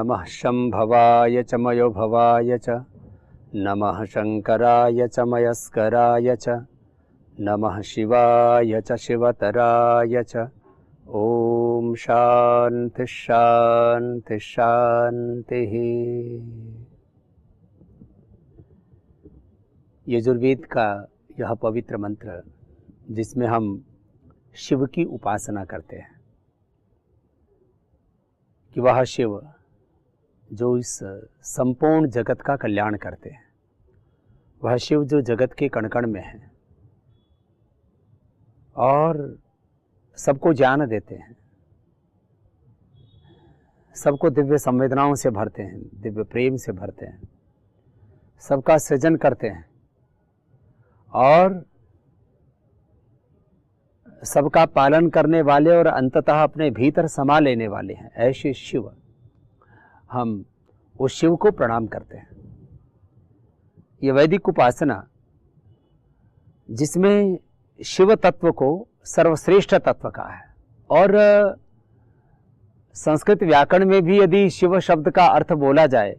नमः शंभवाय च मयोभवाय च नमः शंकराय च मयस्कराय च नमः शिवाय च शिवतराय च। ओम शांति शांति शांति। यजुर्वेद का यह पवित्र मंत्र जिसमें हम शिव की उपासना करते हैं कि वह शिव जो इस संपूर्ण जगत का कल्याण करते हैं, वह शिव जो जगत के कण कण में है और सबको ज्ञान देते हैं, सबको दिव्य संवेदनाओं से भरते हैं, दिव्य प्रेम से भरते हैं, सबका सृजन करते हैं और सबका पालन करने वाले और अंततः अपने भीतर समा लेने वाले हैं। ऐसे शिव, हम उस शिव को प्रणाम करते हैं। ये वैदिक उपासना जिसमें शिव तत्व को सर्वश्रेष्ठ तत्व कहा है और संस्कृत व्याकरण में भी यदि शिव शब्द का अर्थ बोला जाए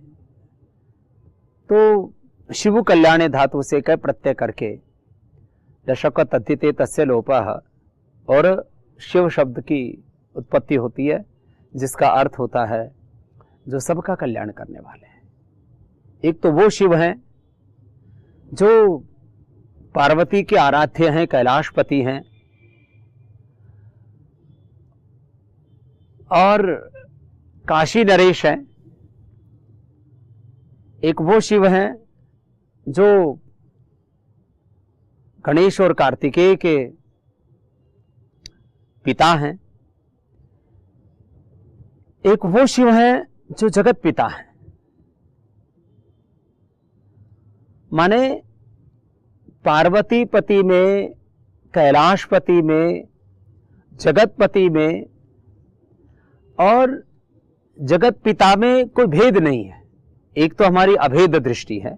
तो शिव कल्याणे धातु से कै प्रत्यय करके दशक तद्धिते तस्य लोपः और शिव शब्द की उत्पत्ति होती है, जिसका अर्थ होता है जो सबका कल्याण करने वाले हैं। एक तो वो शिव हैं जो पार्वती के आराध्य हैं, कैलाशपति हैं, और काशी नरेश हैं। एक वो शिव हैं जो गणेश और कार्तिकेय के पिता हैं। एक वो शिव हैं जो जगत पिता हैं, माने पार्वतीपति में, कैलाशपति में, जगतपति में और जगत पिता में कोई भेद नहीं है। एक तो हमारी अभेद दृष्टि है,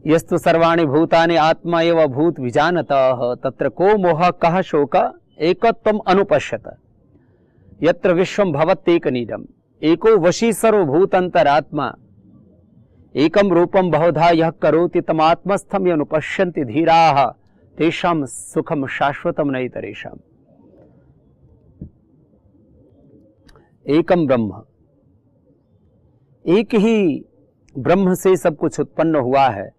यस्तु सर्वाणि भूतानि आत्मा एव भूत विजानतः तत्र को मोह कः शोक एकत्वम अनुपश्यत यत्र विश्वम भवत्येकनीडम् एको वशी सर्वभूतंतरात्मा एकम रूपम बहुधा यः करोति तमात्मस्थम यनुपश्यन्ति धीराः तेषां सुखम शाश्वतम नैतरेषाम्। एकम ब्रह्म, एक ही ब्रह्म से सब कुछ उत्पन्न हुआ है,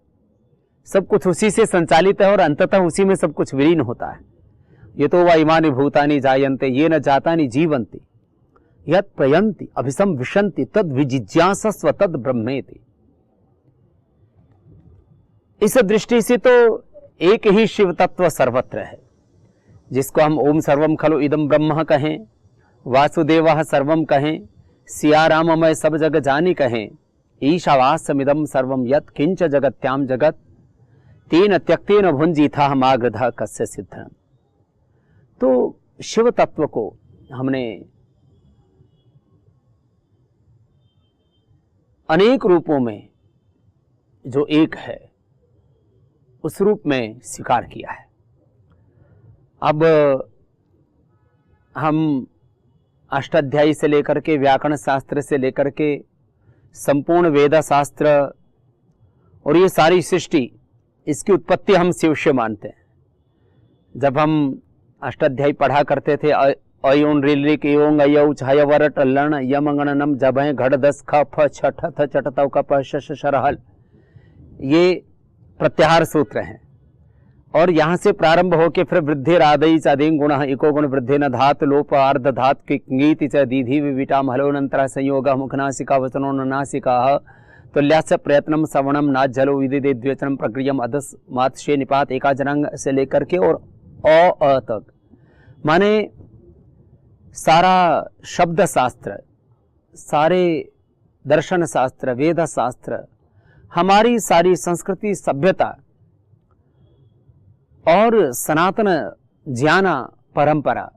सब कुछ उसी से संचालित है और अंततः उसी में सब कुछ विलीन होता है। ये तो वा इमानि भूतानि जायन्ते ये न जातानि जीवन्ति यत् प्रयन्ति अभिसम विशन्ति तद विजिज्ञासस्व तद ब्रह्मेति। इस दृष्टि से तो एक ही शिव तत्व सर्वत्र है, जिसको हम ओम सर्वम खलु इदम ब्रह्म कहें, वासुदेवः सर्वम कहें, सिया राममय सब जग जानी कहें, ईशावास्यमिदं सर्वम यत् किंच जगत्याम जगत तेन त्यक्तेन भुंजीथा हमाग्रधा कस्य सिद्धम्। तो शिव तत्व को हमने अनेक रूपों में जो एक है उस रूप में स्वीकार किया है। अब हम अष्टाध्यायी से लेकर के व्याकरण शास्त्र से लेकर के संपूर्ण वेद शास्त्र और ये सारी सृष्टि, इसकी उत्पत्ति हम शिव से मानते हैं। जब हम अष्टाध्यायी पढ़ा करते थे, अयोन ऋलिक एवं अयौ छाय वरट लर्ण यमंगणनम जबह घड़ दस ख फ छठ थ चटतव कप शश शरहल, ये प्रत्याहार सूत्र हैं। और यहाँ से प्रारंभ होकर फिर वृद्धि राधई चादिंग गुण इको गुण वृद्धि न धात लोप अर्ध धात किंगीति च दीधि विविटाम हलोनंतरा संयोग मुखनासिका वचनो नासिका तुल्यास प्रयत्नम सवणम नाथ जलो विदिदे द्व्यचनम प्रक्रियम अदस मात्स्ये निपात एकाजनांग से लेकर के और अ तक, माने सारा शब्द शास्त्र, सारे दर्शन शास्त्र, वेद शास्त्र, हमारी सारी संस्कृति, सभ्यता और सनातन ज्ञान परंपरा,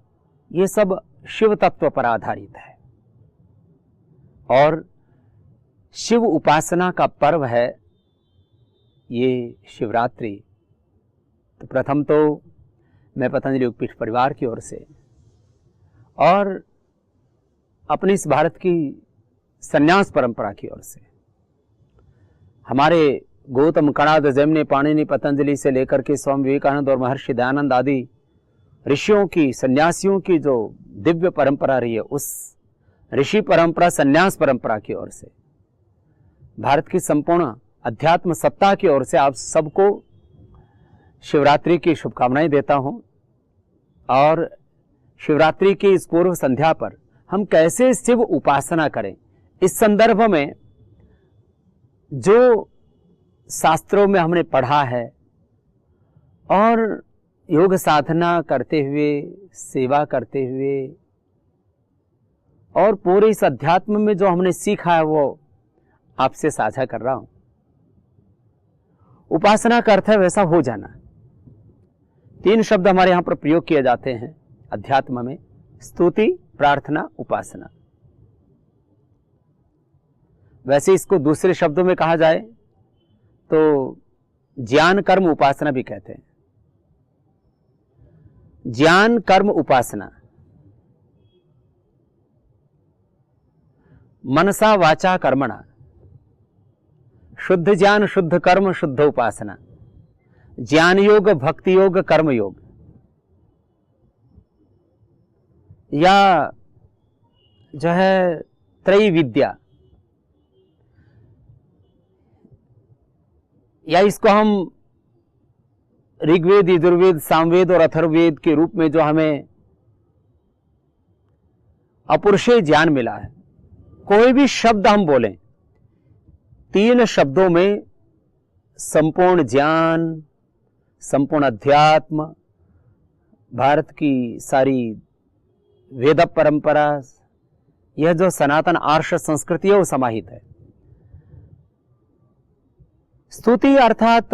ये सब शिव तत्व पर आधारित है। और शिव उपासना का पर्व है ये शिवरात्रि। तो प्रथम तो मैं पतंजलि योगपीठ परिवार की ओर से और अपनी इस भारत की संन्यास परंपरा की ओर से हमारे गौतम कणाद जैमिनी पाणिनि पतंजलि से लेकर के स्वामी विवेकानंद और महर्षि दयानंद आदि ऋषियों की सन्यासियों की जो दिव्य परंपरा रही है, उस ऋषि परंपरा संन्यास परंपरा की ओर से भारत की संपूर्ण अध्यात्म सत्ता की ओर से आप सबको शिवरात्रि की शुभकामनाएं देता हूं। और शिवरात्रि की इस पूर्व संध्या पर हम कैसे शिव उपासना करें, इस संदर्भ में जो शास्त्रों में हमने पढ़ा है और योग साधना करते हुए, सेवा करते हुए और पूरे इस अध्यात्म में जो हमने सीखा है वो आपसे साझा कर रहा हूं। उपासना का अर्थ है वैसा हो जाना। 3 शब्द हमारे यहां पर प्रयोग किए जाते हैं अध्यात्म में: स्तुति, प्रार्थना, उपासना। वैसे इसको दूसरे शब्दों में कहा जाए तो ज्ञान कर्म उपासना भी कहते हैं। ज्ञान कर्म उपासना, मनसा वाचा कर्मणा, शुद्ध ज्ञान शुद्ध कर्म शुद्ध उपासना, ज्ञान योग भक्ति योग कर्म योग, या जो है त्रयी विद्या, या इसको हम ऋग्वेद, यजुर्वेद, सामवेद और अथर्ववेद के रूप में जो हमें अपुरुषेय ज्ञान मिला है, कोई भी शब्द हम बोलें, 3 शब्दों में संपूर्ण ज्ञान, संपूर्ण अध्यात्म, भारत की सारी वेद परंपरा, यह जो सनातन आर्ष संस्कृति है वो समाहित है। स्तुति अर्थात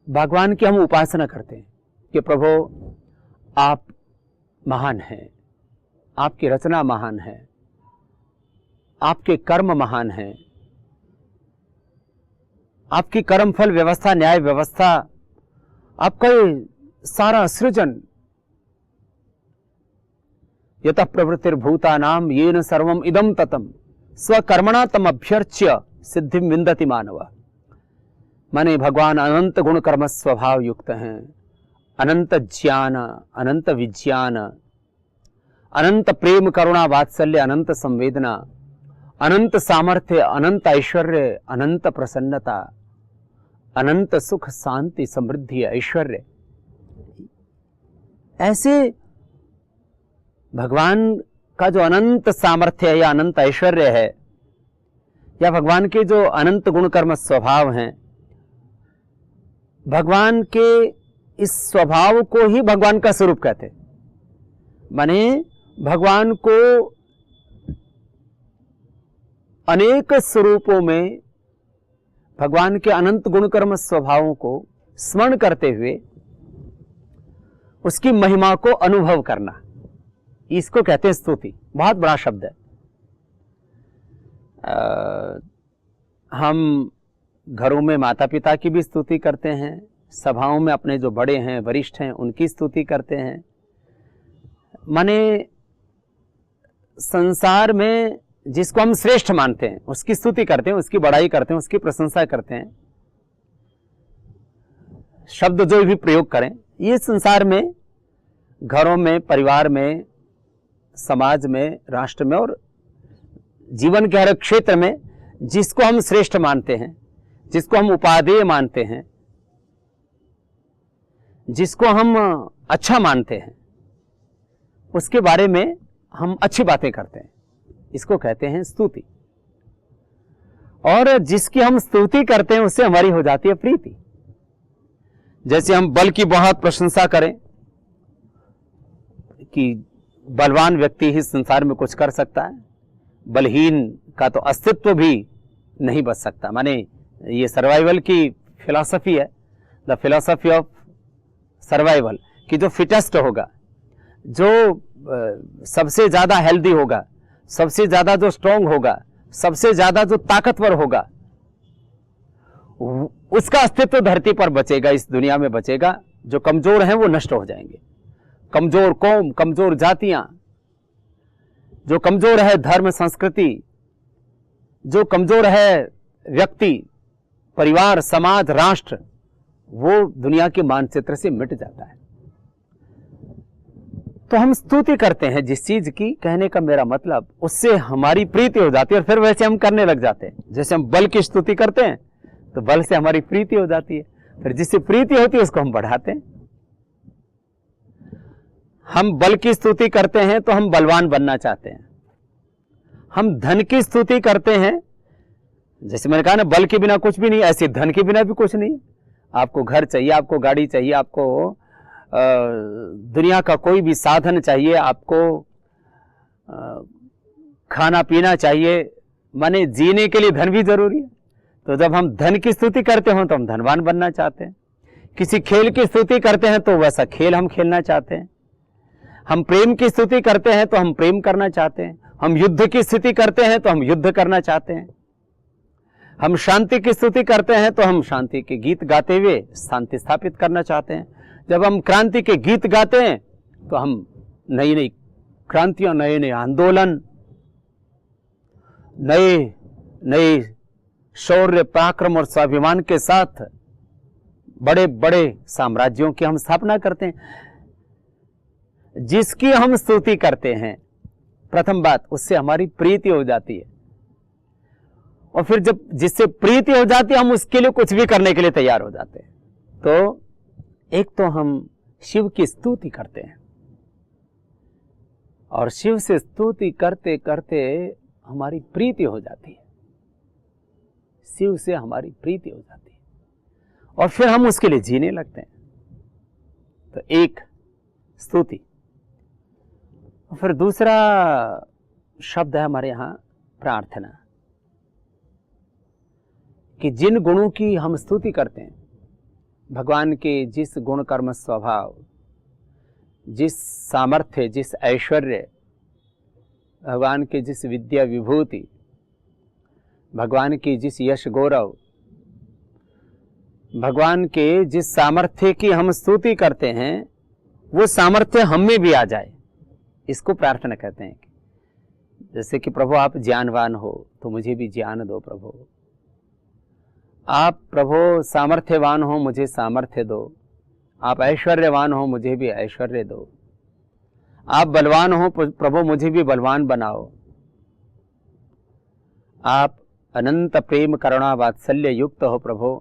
भगवान की हम उपासना करते हैं कि प्रभु आप महान हैं, आपकी रचना महान है, आपके कर्म महान हैं, आपकी कर्मफल व्यवस्था, न्याय व्यवस्था, आपका सारा सृजन, यतः प्रवृत्तिर्भूतानां येन सर्वम इदं ततम स्वकर्मणा तम अभ्यर्च्य सिद्धिं विन्दति मानव। माने भगवान अनंत गुण कर्म स्वभाव युक्त हैं, अनंत ज्ञान, अनंत विज्ञान, अनंत प्रेम करुणा वात्सल्य, अनंत संवेदना, अनंत सामर्थ्य, अनंत ऐश्वर्य, अनंत प्रसन्नता, अनंत सुख शांति समृद्धि ऐश्वर्य। ऐसे भगवान का जो अनंत सामर्थ्य है या अनंत ऐश्वर्य है, या भगवान के जो अनंत गुण कर्म स्वभाव हैं, भगवान के इस स्वभाव को ही भगवान का स्वरूप कहते हैं। माने भगवान को अनेक स्वरूपों में भगवान के अनंत गुण कर्म स्वभावों को स्मरण करते हुए उसकी महिमा को अनुभव करना, इसको कहते हैं स्तुति। बहुत बड़ा शब्द है। हम घरों में माता पिता की भी स्तुति करते हैं, सभाओं में अपने जो बड़े हैं, वरिष्ठ हैं, उनकी स्तुति करते हैं। माने संसार में जिसको हम श्रेष्ठ मानते हैं उसकी स्तुति करते हैं, उसकी बड़ाई करते हैं, उसकी प्रशंसा करते हैं। शब्द जो भी प्रयोग करें, ये संसार में, घरों में, परिवार में, समाज में, राष्ट्र में और जीवन के हर क्षेत्र में जिसको हम श्रेष्ठ मानते हैं, जिसको हम उपादेय मानते हैं, जिसको हम अच्छा मानते हैं, उसके बारे में हम अच्छी बातें करते हैं, इसको कहते हैं स्तुति। और जिसकी हम स्तुति करते हैं उससे हमारी हो जाती है प्रीति। जैसे हम बल की बहुत प्रशंसा करें कि बलवान व्यक्ति ही संसार में कुछ कर सकता है, बलहीन का तो अस्तित्व भी नहीं बच सकता। माने ये सर्वाइवल की फिलॉसफी है, द फिलॉसफी ऑफ सर्वाइवल, कि जो फिटेस्ट होगा, जो सबसे ज्यादा हेल्दी होगा, सबसे ज्यादा जो स्ट्रांग होगा, सबसे ज्यादा जो ताकतवर होगा, उसका अस्तित्व धरती पर बचेगा, इस दुनिया में बचेगा। जो कमजोर हैं वो नष्ट हो जाएंगे। कमजोर कौम, कमजोर जातियां, जो कमजोर है धर्म संस्कृति, जो कमजोर है व्यक्ति, परिवार, समाज, राष्ट्र, वो दुनिया के मानचित्र से मिट जाता है। तो हम स्तुति करते हैं जिस चीज की, कहने का मेरा मतलब उससे हमारी प्रीति हो जाती है और फिर वैसे हम करने लग जाते हैं। जैसे हम बल की स्तुति करते हैं तो बल से हमारी प्रीति हो जाती है, फिर जिससे प्रीति होती है उसको हम बढ़ाते हैं। हम बल की स्तुति करते हैं तो हम बलवान बनना चाहते हैं। हम धन की स्तुति करते हैं, जैसे मैंने कहा ना, बल के बिना कुछ भी नहीं, ऐसे धन के बिना भी कुछ नहीं। आपको घर चाहिए, आपको गाड़ी चाहिए, आपको दुनिया का कोई भी साधन चाहिए, आपको खाना पीना चाहिए, माने जीने के लिए धन भी जरूरी है। तो जब हम धन की स्तुति करते हो तो हम धनवान बनना चाहते हैं। किसी खेल की स्तुति करते हैं तो वैसा खेल हम खेलना चाहते हैं। हम प्रेम की स्तुति करते हैं तो हम प्रेम करना चाहते हैं। हम युद्ध की स्तुति करते हैं तो हम युद्ध करना चाहते हैं। हम शांति की स्तुति करते हैं तो हम शांति के गीत गाते हुए शांति स्थापित करना चाहते हैं। जब हम क्रांति के गीत गाते हैं तो हम नई नई क्रांतियां, नए नए आंदोलन, नए नए शौर्य, पराक्रम और स्वाभिमान के साथ बड़े बड़े साम्राज्यों की हम स्थापना करते हैं। जिसकी हम स्तुति करते हैं, प्रथम बात उससे हमारी प्रीति हो जाती है, और फिर जब जिससे प्रीति हो जाती है हम उसके लिए कुछ भी करने के लिए तैयार हो जाते हैं। तो एक तो हम शिव की स्तुति करते हैं, और शिव से स्तुति करते करते हमारी प्रीति हो जाती है, शिव से हमारी प्रीति हो जाती है, और फिर हम उसके लिए जीने लगते हैं। तो एक स्तुति, फिर दूसरा शब्द है हमारे यहां प्रार्थना, कि जिन गुणों की हम स्तुति करते हैं, भगवान के जिस गुण कर्म स्वभाव, जिस सामर्थ्य, जिस ऐश्वर्य, भगवान के जिस विद्या विभूति, भगवान की जिस यश गौरव, भगवान के जिस सामर्थ्य की हम स्तुति करते हैं, वो सामर्थ्य हम में भी आ जाए, इसको प्रार्थना कहते हैं। जैसे कि प्रभु आप ज्ञानवान हो तो मुझे भी ज्ञान दो प्रभु, आप प्रभु सामर्थ्यवान हो मुझे सामर्थ्य दो, आप ऐश्वर्यवान हो मुझे भी ऐश्वर्य दो, आप बलवान हो प्रभु मुझे भी बलवान बनाओ, आप अनंत प्रेम करुणा वात्सल्य युक्त हो प्रभु,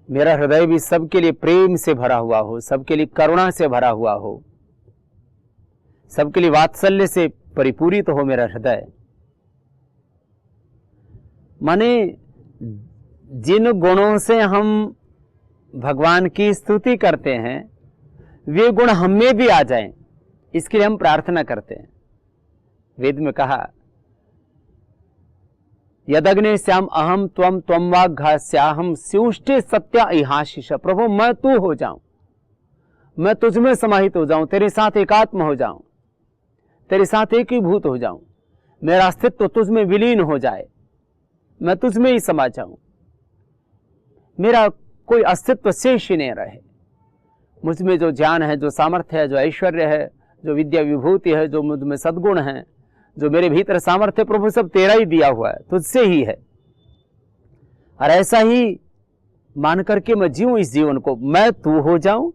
मेरा हृदय भी सबके लिए प्रेम से भरा हुआ हो, सबके लिए करुणा से भरा हुआ हो, सबके लिए वात्सल्य से परिपूरित हो मेरा हृदय। माने जिन गुणों से हम भगवान की स्तुति करते हैं वे गुण हम में भी आ जाएं, इसके लिए हम प्रार्थना करते हैं। वेद में कहा, यदग्ने श्याम अहम त्वम त्वम वाघास्याहम स्युष्टे सत्या इहाशिष। प्रभु मैं तू हो जाऊं, मैं तुझ में समाहित हो जाऊं, तेरे साथ एकात्म हो जाऊं, तेरे साथ एकीभूत हो जाऊं, मेरा अस्तित्व तुझ में विलीन हो जाए, मैं तुझ में ही समा जाऊं, मेरा कोई अस्तित्व शेष ही नहीं रहे। मुझ में जो ज्ञान है, जो सामर्थ्य है, जो ऐश्वर्य है, जो विद्या विभूति है, जो मुझ में सद्गुण है, जो मेरे भीतर सामर्थ्य, प्रभु सब तेरा ही दिया हुआ है, तुझसे ही है। और ऐसा ही मान करके मैं जीऊं इस जीवन को, मैं तू हो जाऊं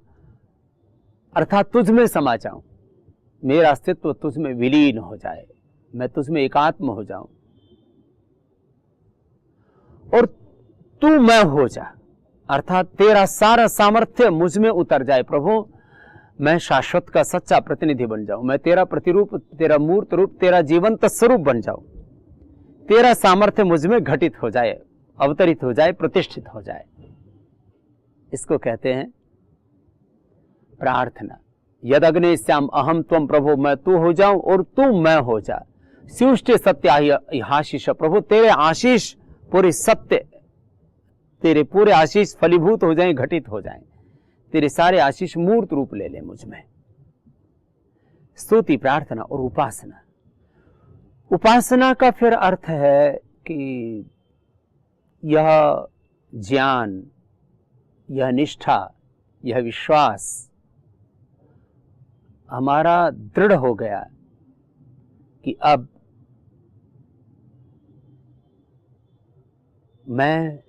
अर्थात तुझ में समा जाऊं, मेरा अस्तित्व तुझ में विलीन हो जाए, मैं तुझ में एकात्म हो जाऊं और तू मैं हो जा, अर्थात तेरा सारा सामर्थ्य मुझ में उतर जाए। प्रभु मैं शाश्वत का सच्चा प्रतिनिधि बन जाऊं, मैं तेरा प्रतिरूप, तेरा मूर्त रूप, तेरा जीवंत स्वरूप बन जाऊं, तेरा सामर्थ्य मुझ में घटित हो जाए, अवतरित हो जाए, प्रतिष्ठित हो जाए। इसको कहते हैं प्रार्थना। यदग्ने श्याम अहम त्वम, प्रभु मैं तू हो जाऊं और तू मैं हो जा। स्युष्टे सत्य आशीष, प्रभु तेरे आशीष पूरे सत्य, तेरे पूरे आशीष फलीभूत हो जाएं, घटित हो जाएं, तेरे सारे आशीष मूर्त रूप ले ले मुझ में। स्तुति, प्रार्थना और उपासना। उपासना का फिर अर्थ है कि यह ज्ञान, यह निष्ठा, यह विश्वास हमारा दृढ़ हो गया कि अब मैं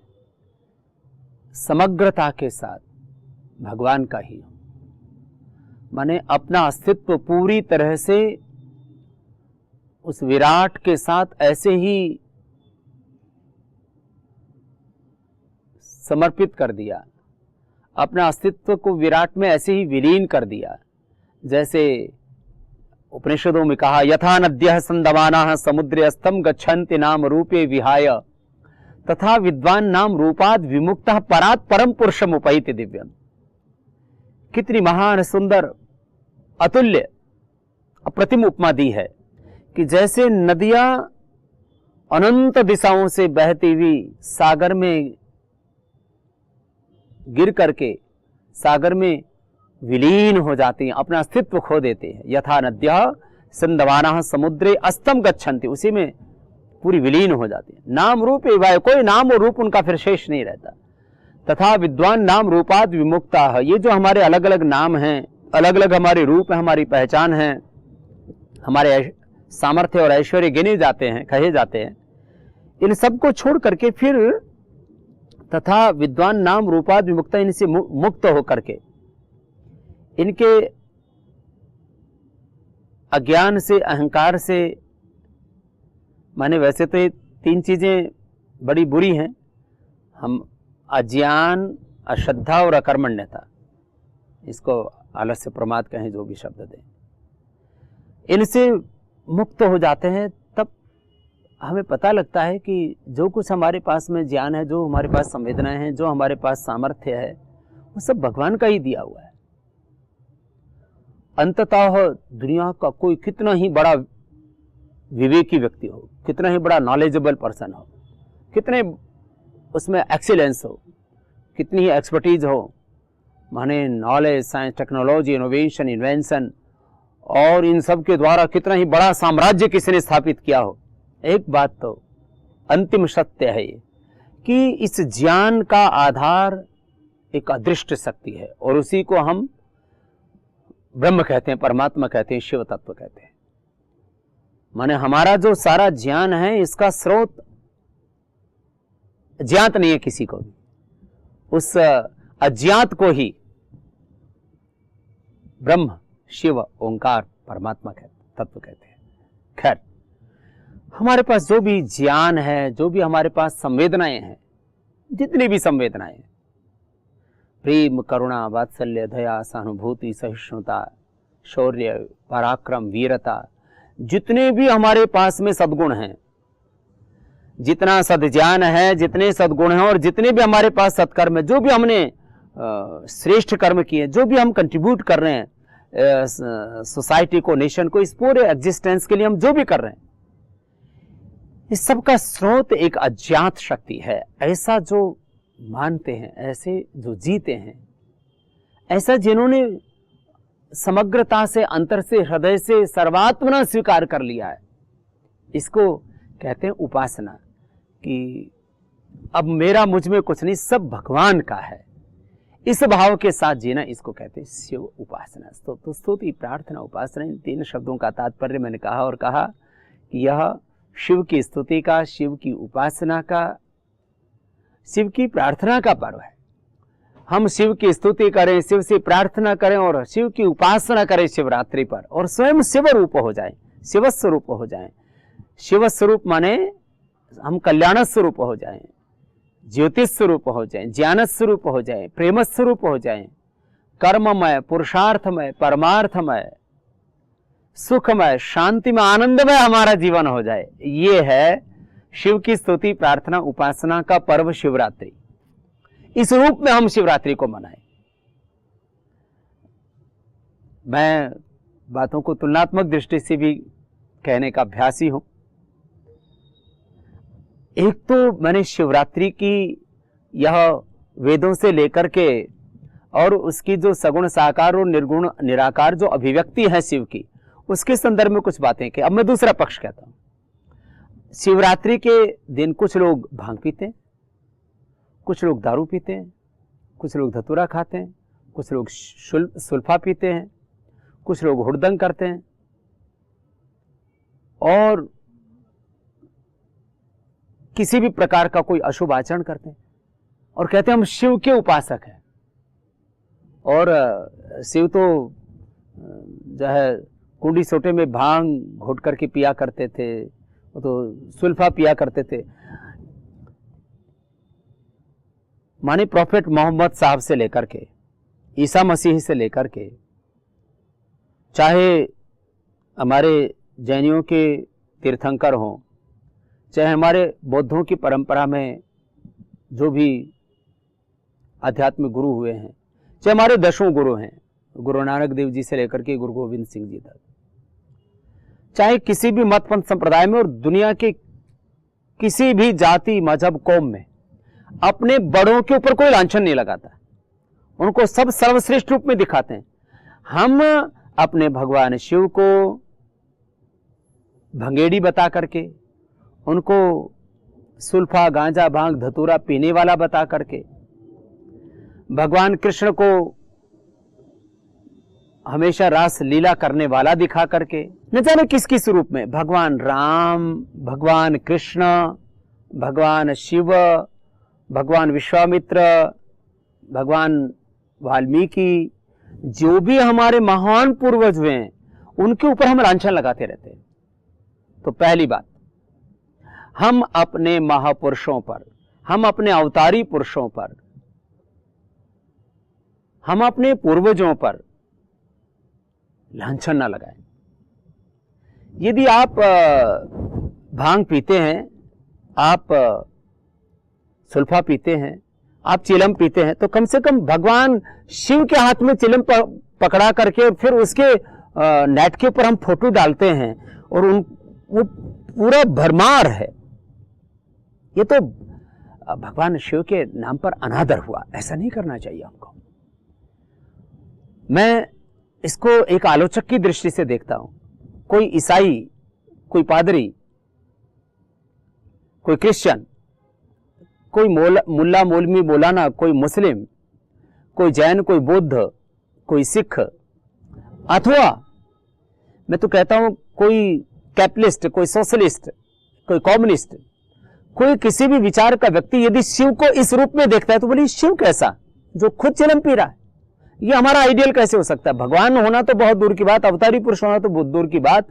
समग्रता के साथ भगवान का ही हूं, माने अपना अस्तित्व पूरी तरह से उस विराट के साथ ऐसे ही समर्पित कर दिया, अपना अस्तित्व को विराट में ऐसे ही विलीन कर दिया, जैसे उपनिषदों में कहा, यथा नद्यः संदमानाः समुद्रे अस्तम गच्छन्ति नाम रूपे विहाय तथा विद्वान नाम रूपाद विमुक्तः परात् परम पुरुषम उपैति दिव्यम। कितनी महान, सुंदर, अतुल्य, अप्रतिम उपमा दी है कि जैसे नदियां अनंत दिशाओं से बहती हुई सागर में गिर करके सागर में विलीन हो जाती हैं, अपना अस्तित्व खो देते हैं। यथा नद्यः संदमानाः समुद्रे अस्तम गच्छन्ति, उसी में पूरी विलीन हो जाती है। नाम रूप एवाय, कोई नाम और रूप उनका फिर शेष नहीं रहता। तथा विद्वान नाम रूपाद विमुक्ता है, ये जो हमारे अलग अलग नाम हैं, अलग अलग हमारे रूप है, हमारी पहचान है, हमारे सामर्थ्य और ऐश्वर्य गिने जाते हैं, कहे जाते हैं, इन सबको छोड़ करके फिर तथा विद्वान नाम रूपाद विमुक्ता, इनसे मुक्त होकर के, इनके अज्ञान से, अहंकार से, माने वैसे तो ये तीन चीजें बड़ी बुरी हैं, हम अज्ञान, अश्रद्धा और अकर्मण्यता, इसको आलस्य प्रमाद कहें, जो भी शब्द दें, इनसे मुक्त हो जाते हैं। तब हमें पता लगता है कि जो कुछ हमारे पास में ज्ञान है, जो हमारे पास संवेदनाएं हैं, जो हमारे पास सामर्थ्य है, वो सब भगवान का ही दिया हुआ है। अंततः दुनिया का कोई कितना ही बड़ा विवेकी व्यक्ति हो, कितना ही बड़ा नॉलेजेबल पर्सन हो, कितने उसमें एक्सीलेंस हो, कितनी ही एक्सपर्टीज हो, माने knowledge, science, technology, innovation, invention, और इन सब के द्वारा कितना ही बड़ा साम्राज्य किसी ने स्थापित किया हो, एक बात तो अंतिम सत्य है ये कि इस ज्ञान का आधार एक अदृष्ट शक्ति है, और उसी को हम ब्रह्म कहते हैं, परमात्मा कहते हैं, शिव तत्व कहते हैं। माने हमारा जो सारा ज्ञान है, इसका स्रोत ज्ञात नहीं है किसी को भी, उस अज्ञात को ही ब्रह्म, शिव, ओंकार, परमात्मा तत्व कहते हैं। खैर, हमारे पास जो भी ज्ञान है, जो भी हमारे पास संवेदनाएं हैं, जितनी भी संवेदनाएं, प्रेम, करुणा, वात्सल्य, दया, सहानुभूति, सहिष्णुता, शौर्य, पराक्रम, वीरता, जितने भी हमारे पास में सद्गुण हैं, जितना सद्ज्ञान है, जितने सद्गुण हैं, और जितने भी हमारे पास सत्कर्म है, जो भी हमने श्रेष्ठ कर्म किए, जो भी हम कंट्रीब्यूट कर रहे हैं सोसाइटी को, नेशन को, इस पूरे एग्जिस्टेंस के लिए हम जो भी कर रहे हैं, इस सब का स्रोत एक अज्ञात शक्ति है। ऐसा जो मानते हैं, ऐसे जो जीते हैं, ऐसा जिन्होंने समग्रता से, अंतर से, हृदय से सर्वात्मना स्वीकार कर लिया है, इसको कहते हैं उपासना, कि अब मेरा मुझ में कुछ नहीं, सब भगवान का है, इस भाव के साथ जीना, इसको कहते हैं शिव उपासना। तो स्तुति, प्रार्थना, उपासना, इन तीन शब्दों का तात्पर्य मैंने कहा, और कहा कि यह शिव की स्तुति का, शिव की उपासना का, शिव की प्रार्थना का पर्व है। हम शिव की स्तुति करें, शिव से प्रार्थना करें और शिव की उपासना करें शिवरात्रि पर, और स्वयं शिव रूप हो जाए, शिव स्वरूप हो जाए। शिव स्वरूप माने हम कल्याण स्वरूप हो जाएं, ज्योतिष स्वरूप हो जाएं, ज्ञान स्वरूप हो जाएं, प्रेम स्वरूप हो जाएं, कर्ममय, पुरुषार्थमय, परमार्थमय, सुखमय, शांतिमय, आनंदमय हमारा जीवन हो जाए। ये है शिव की स्तुति, प्रार्थना, उपासना का पर्व शिवरात्रि। इस रूप में हम शिवरात्रि को मनाएं। मैं बातों को तुलनात्मक दृष्टि से भी कहने का अभ्यासी हूं। एक तो मैंने शिवरात्रि की यह वेदों से लेकर के और उसकी जो सगुण, साकार और निर्गुण, निराकार जो अभिव्यक्ति है शिव की, उसके संदर्भ में कुछ बातें की। अब मैं दूसरा पक्ष कहता हूं। शिवरात्रि के दिन कुछ लोग भांग पीते हैं, कुछ लोग दारू पीते हैं, कुछ लोग धतूरा खाते हैं, कुछ लोग सुल्फा पीते हैं, कुछ लोग हुड़दंग करते हैं, और किसी भी प्रकार का कोई अशुभ आचरण करते हैं और कहते हैं हम शिव के उपासक हैं। और शिव तो जो है कुंडी सोटे में भांग घोट करके पिया करते थे, वो तो सुल्फा पिया करते थे। माने प्रॉफेट मोहम्मद साहब से लेकर के ईसा मसीह से लेकर के, चाहे हमारे जैनियों के तीर्थंकर हों, चाहे हमारे बौद्धों की परंपरा में जो भी आध्यात्मिक गुरु हुए हैं, चाहे हमारे 10 गुरु हैं, गुरु नानक देव जी से लेकर के गुरु गोविंद सिंह जी तक, चाहे किसी भी मत पंथ संप्रदाय में और दुनिया के किसी भी जाति मजहब कौम में अपने बड़ों के ऊपर कोई लांछन नहीं लगाता, उनको सब सर्वश्रेष्ठ रूप में दिखाते हैं। हम अपने भगवान शिव को भंगेड़ी बता करके, उनको सुल्फा गांजा भांग धतूरा पीने वाला बता करके, भगवान कृष्ण को हमेशा रास लीला करने वाला दिखा करके, न जाने किस किस रूप में भगवान राम, भगवान कृष्ण, भगवान शिव, भगवान विश्वामित्र, भगवान वाल्मीकि, जो भी हमारे महान पूर्वज हुए हैं उनके ऊपर हम लांछन लगाते रहते हैं। तो पहली बात, हम अपने महापुरुषों पर, हम अपने अवतारी पुरुषों पर, हम अपने पूर्वजों पर लांछन ना लगाएं। यदि आप भांग पीते हैं, आप सुल्फा पीते हैं, आप चिलम पीते हैं, तो कम से कम भगवान शिव के हाथ में चिलम पकड़ा करके और फिर उसके नेट के ऊपर हम फोटो डालते हैं और वो पूरा भरमार है, ये तो भगवान शिव के नाम पर अनादर हुआ। ऐसा नहीं करना चाहिए हमको। मैं इसको एक आलोचक की दृष्टि से देखता हूं। कोई ईसाई, कोई पादरी, कोई क्रिश्चियन, कोई मुल्ला मौलवी मौलाना, कोई मुस्लिम, कोई जैन, कोई बुद्ध, कोई सिख, अथवा मैं तो कहता हूं कोई कैपिटलिस्ट, कोई सोशलिस्ट, कोई कम्युनिस्ट, कोई किसी भी विचार का व्यक्ति यदि शिव को इस रूप में देखता है तो बोलिए शिव कैसा जो खुद चिलम पी रहा है, ये हमारा आइडियल कैसे हो सकता है? भगवान होना तो बहुत दूर की बात, अवतारी पुरुष होना तो बहुत दूर की बात,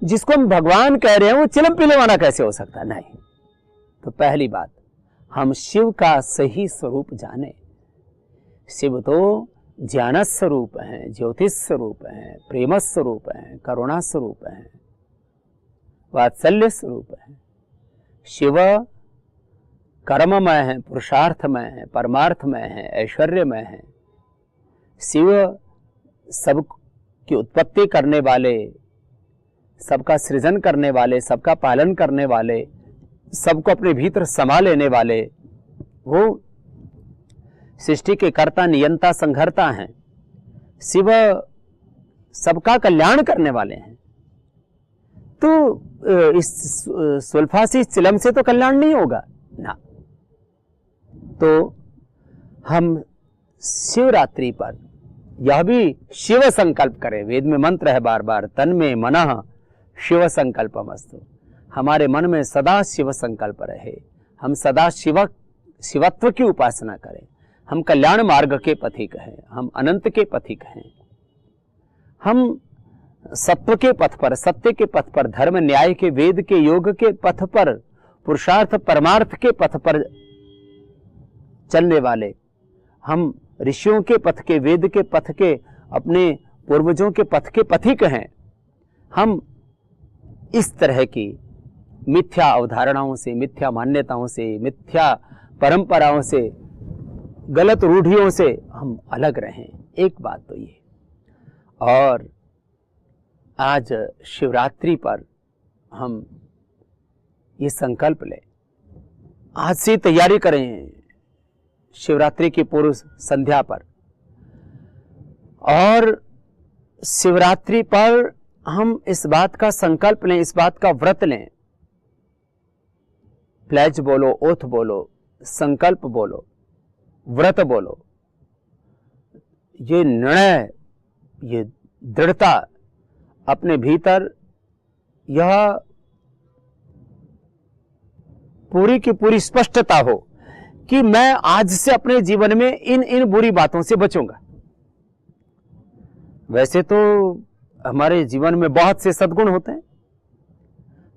जिसको हम भगवान कह रहे हैं वो चिलम पीने वाला कैसे हो सकता है? नहीं। तो पहली बात, हम शिव का सही स्वरूप जाने। शिव तो ज्ञान स्वरूप है, ज्योतिष स्वरूप है, प्रेम स्वरूप है, करुणा स्वरूप है, वात्सल्य स्वरूप है। शिव कर्ममय है, पुरुषार्थमय है, परमार्थमय है, ऐश्वर्यमय है। शिव सब की उत्पत्ति करने वाले, सबका सृजन करने वाले, सबका पालन करने वाले, सबको अपने भीतर समा लेने वाले, वो सृष्टि के कर्ता, नियंता, संघर्ता हैं। शिव सबका कल्याण करने वाले हैं। तो इस सुल्फा से, इस चिलम से तो कल्याण नहीं होगा ना। तो हम शिवरात्रि पर यह भी शिव संकल्प करें। वेद में मंत्र है बार बार, तन में मनः शिव संकल्पमस्तु। हमारे मन में सदा शिव संकल्प रहे, हम सदा शिवत्व की उपासना करें। हम कल्याण मार्ग के पथिक हैं, हम अनंत के पथिक हैं, हम सत्व के पथ पर, सत्य के पथ पर, धर्म न्याय के, वेद के, योग के पथ पर, पुरुषार्थ परमार्थ के पथ पर चलने वाले, हम ऋषियों के पथ के, वेद के पथ के, अपने पूर्वजों के पथ के पथिक हैं। हम इस तरह की मिथ्या अवधारणाओं से, मिथ्या मान्यताओं से, मिथ्या परंपराओं से, गलत रूढ़ियों से हम अलग रहें। एक बात तो ये। और आज शिवरात्रि पर हम ये संकल्प लें, आज से तैयारी करें शिवरात्रि की पूर्व संध्या पर, और शिवरात्रि पर हम इस बात का संकल्प लें, इस बात का व्रत लें, प्लेज बोलो, ओथ बोलो, संकल्प बोलो, व्रत बोलो, ये निर्णय, ये दृढ़ता अपने भीतर, यह पूरी की पूरी स्पष्टता हो कि मैं आज से अपने जीवन में इन इन बुरी बातों से बचूंगा। वैसे तो हमारे जीवन में बहुत से सद्गुण होते हैं,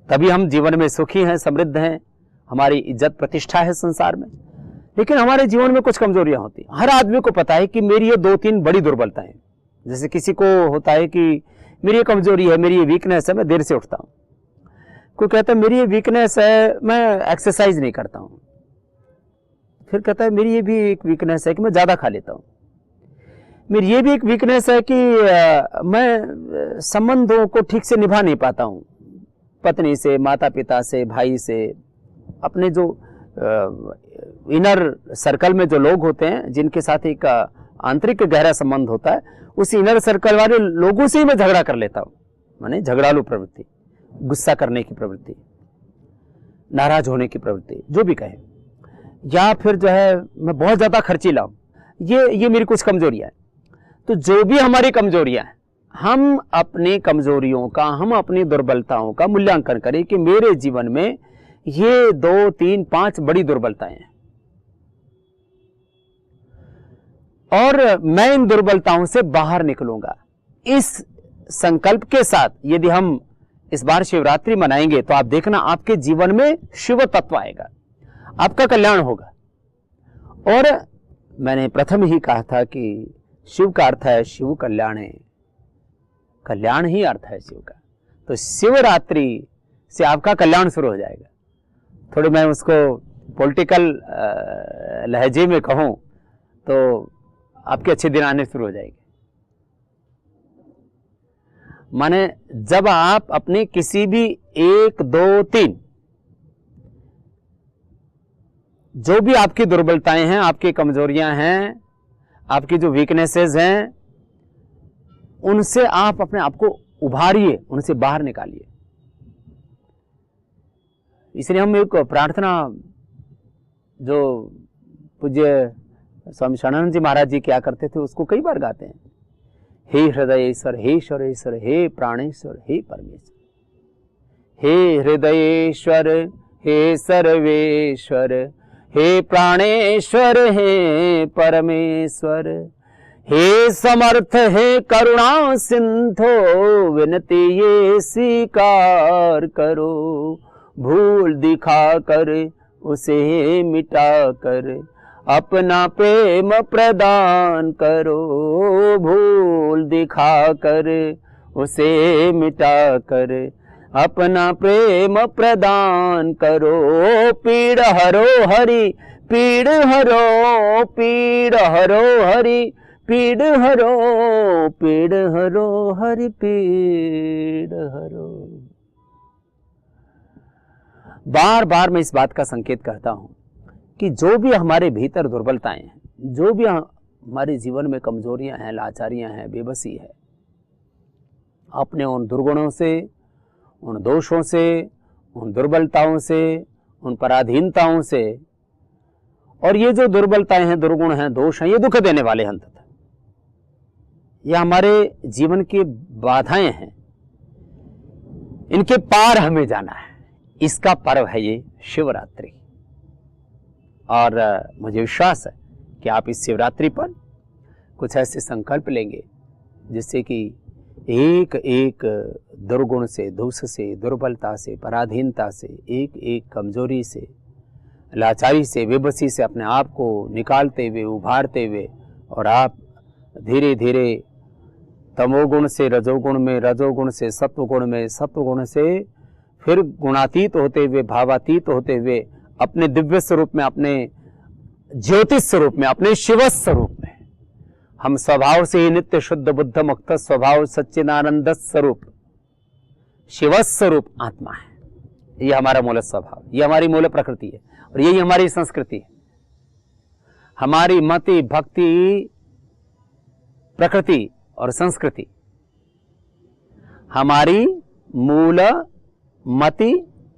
तभी हम जीवन में सुखी हैं, समृद्ध हैं, हमारी इज्जत प्रतिष्ठा है संसार में। लेकिन हमारे जीवन में कुछ कमजोरियां होती हैं। हर आदमी को पता है कि मेरी ये 2-3 बड़ी दुर्बलताएं। जैसे किसी को होता है कि मेरी ये कमजोरी है, मेरी ये वीकनेस है, मैं देर से उठता हूं। कोई कहता है मेरी ये वीकनेस है, मैं एक्सरसाइज नहीं करता हूं। फिर कहता है मेरी ये भी एक वीकनेस है कि मैं ज्यादा खा लेता हूं। मेरी ये भी एक वीकनेस है कि मैं संबंधों को ठीक से निभा नहीं पाता हूं, पत्नी से, माता पिता से, भाई से, अपने जो इनर सर्कल में जो लोग होते हैं जिनके साथ एक आंतरिक गहरा संबंध होता है, उस इनर सर्कल वाले लोगों से ही मैं झगड़ा कर लेता हूं। माने झगड़ालू प्रवृत्ति, गुस्सा करने की प्रवृत्ति, नाराज होने की प्रवृत्ति, जो भी कहें, या फिर जो है मैं बहुत ज्यादा खर्चीला हूं। ये मेरी कुछ कमजोरियां हैं। तो जो भी हमारी कमजोरियां हैं, हम अपनी कमजोरियों का, हम अपनी दुर्बलताओं का मूल्यांकन करें कि मेरे जीवन में ये 2, 3, 5 बड़ी दुर्बलताएं हैं और मैं इन दुर्बलताओं से बाहर निकलूंगा। इस संकल्प के साथ यदि हम इस बार शिवरात्रि मनाएंगे तो आप देखना आपके जीवन में शिव तत्व आएगा, आपका कल्याण होगा। और मैंने प्रथम ही कहा था कि शिव का अर्थ है शिव कल्याण है, कल्याण ही अर्थ है शिव का। तो शिवरात्रि से आपका कल्याण शुरू हो जाएगा। थोड़ी मैं उसको पॉलिटिकल लहजे में कहूं तो आपके अच्छे दिन आने शुरू हो जाएंगे। माने जब आप अपने किसी भी 1, 2, 3 जो भी आपकी दुर्बलताएं हैं, आपकी कमजोरियां हैं, आपकी जो वीकनेसेस हैं, उनसे आप अपने आप को उभारिए, उनसे बाहर निकालिए। इसलिए हम एक प्रार्थना जो पूज्य स्वामी शरणानंद जी महाराज जी क्या करते थे उसको कई बार गाते हैं। हे हृदयेश्वर, हे ईश्वरेश्वर, हे प्राणेश्वर, हे परमेश्वर। हे हृदयेश्वर, हे सर्वेश्वर, हे प्राणेश्वर, हे परमेश्वर। हे समर्थ, हे करुणा सिंधो, विनती ये स्वीकार करो। भूल दिखा कर उसे मिटा कर अपना प्रेम प्रदान करो। भूल दिखा कर उसे मिटा कर अपना प्रेम प्रदान करो। पीड़ हरो हरि, पीड़ हरो, पीड़ हरो हरि, पीड़ हरो, पीड़ हरो हरि, पीड़ हरो। बार बार मैं इस बात का संकेत करता हूं कि जो भी हमारे भीतर दुर्बलताएं हैं, जो भी हमारे जीवन में कमजोरियां हैं, लाचारियां हैं, बेबसी है, अपने उन दुर्गुणों से, उन दोषों से, उन दुर्बलताओं से, उन पराधीनताओं से, और ये जो दुर्बलताएं हैं, दुर्गुण हैं, दोष हैं, ये दुख देने वाले हैं। अंततः ये हमारे जीवन की बाधाएं हैं, इनके पार हमें जाना है। इसका पर्व है ये शिवरात्रि। और मुझे विश्वास है कि आप इस शिवरात्रि पर कुछ ऐसे संकल्प लेंगे जिससे कि एक एक दुर्गुण से, दोष से, दुर्बलता से, पराधीनता से, एक एक कमजोरी से, लाचारी से, बेबसी से अपने आप को निकालते हुए, उभारते हुए, और आप धीरे धीरे तमोगुण से रजोगुण में, रजोगुण से सत्वगुण में, सत्वगुण से फिर गुणातीत होते हुए, भावातीत होते हुए अपने दिव्य स्वरूप में, अपने ज्योतिष स्वरूप में, अपने शिव स्वरूप में, हम स्वभाव से ही नित्य शुद्ध बुद्ध मुक्त स्वभाव सच्चिदानंद स्वरूप शिव स्वरूप आत्मा है। ये हमारा मूल स्वभाव, ये हमारी मूल प्रकृति है और यही हमारी संस्कृति है। हमारी मति, भक्ति, प्रकृति और संस्कृति, हमारी मूल मति,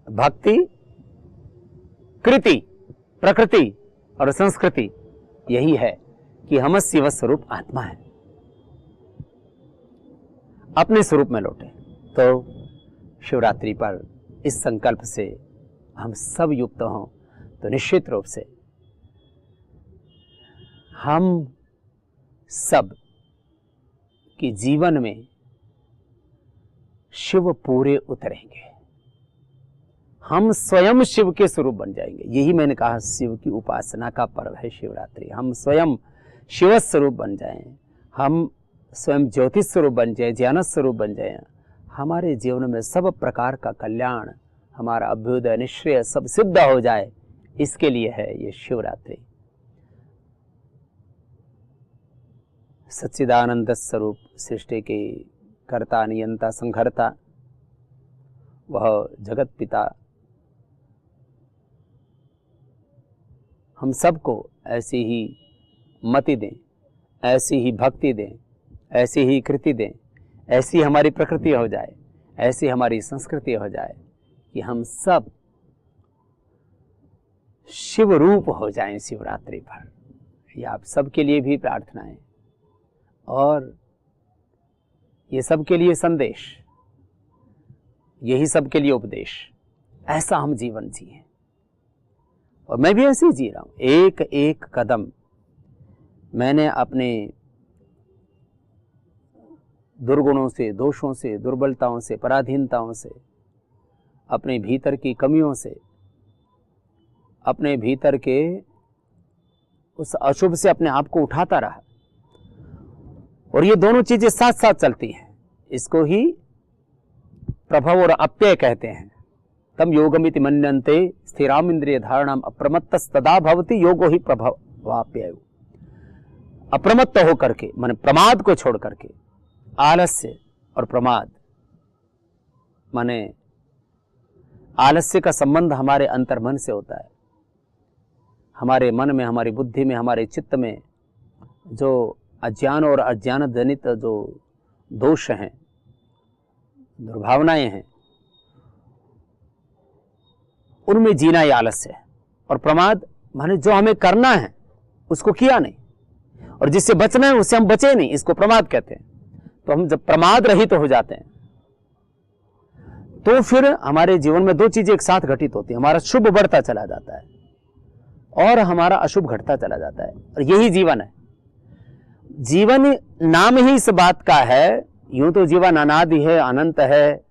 भक्ति, कृति, प्रकृति और संस्कृति यही है कि हम शिव स्वरूप आत्मा है। अपने स्वरूप में लौटे। तो शिवरात्रि पर इस संकल्प से हम सब युक्त हों तो निश्चित रूप से हम सब के जीवन में शिव पूरे उतरेंगे, हम स्वयं शिव के स्वरूप बन जाएंगे। यही मैंने कहा, शिव की उपासना का पर्व है शिवरात्रि। हम स्वयं शिव स्वरूप बन जाएं, हम स्वयं ज्योति स्वरूप बन जाए, ज्ञान स्वरूप बन जाए, हमारे जीवन में सब प्रकार का कल्याण, हमारा अभ्युदय निश्चय सब सिद्ध हो जाए, इसके लिए है ये शिवरात्रि। सच्चिदानंद स्वरूप सृष्टि के कर्ता नियंता संहर्ता वह जगत पिता हम सबको ऐसी ही मति दें, ऐसी ही भक्ति दें, ऐसी ही कृति दें, ऐसी हमारी प्रकृति हो जाए, ऐसी हमारी संस्कृति हो जाए कि हम सब शिव रूप हो जाएं शिवरात्रि पर। ये आप सबके लिए भी प्रार्थनाएं और ये सबके लिए संदेश, यही सबके लिए उपदेश। ऐसा हम जीवन जिए और मैं भी ऐसे ही जी रहा हूं। एक एक कदम मैंने अपने दुर्गुणों से, दोषों से, दुर्बलताओं से, पराधीनताओं से, अपने भीतर की कमियों से, अपने भीतर के उस अशुभ से अपने आप को उठाता रहा। और ये दोनों चीजें साथ साथ चलती हैं। इसको ही प्रभव और अप्यय कहते हैं। तम योगमिति मन्यन्ते स्थिराम इंद्रिय धारणाम अप्रमत्तस्तदा भवति योगो ही प्रभवाप्यय। अप्रमत्त होकर के, माने प्रमाद को छोड़ करके, आलस्य और प्रमाद, माने आलस्य का संबंध हमारे अंतर्मन से होता है। हमारे मन में, हमारी बुद्धि में, हमारे चित्त में जो अज्ञान और अज्ञान जनित जो दोष हैं, दुर्भावनाएं हैं, उनमें जीना ही आलस्य है। और प्रमाद माने जो हमें करना है उसको किया नहीं, और जिससे बचना है उससे हम बचे नहीं, इसको प्रमाद कहते हैं। तो हम जब प्रमाद रहित हो जाते हैं तो फिर हमारे जीवन में दो चीजें एक साथ घटित होती है। हमारा शुभ बढ़ता चला जाता है और हमारा अशुभ घटता चला जाता है, और यही जीवन है। जीवन नाम ही इस बात का है। यूं तो जीवन अनादि है, अनंत है,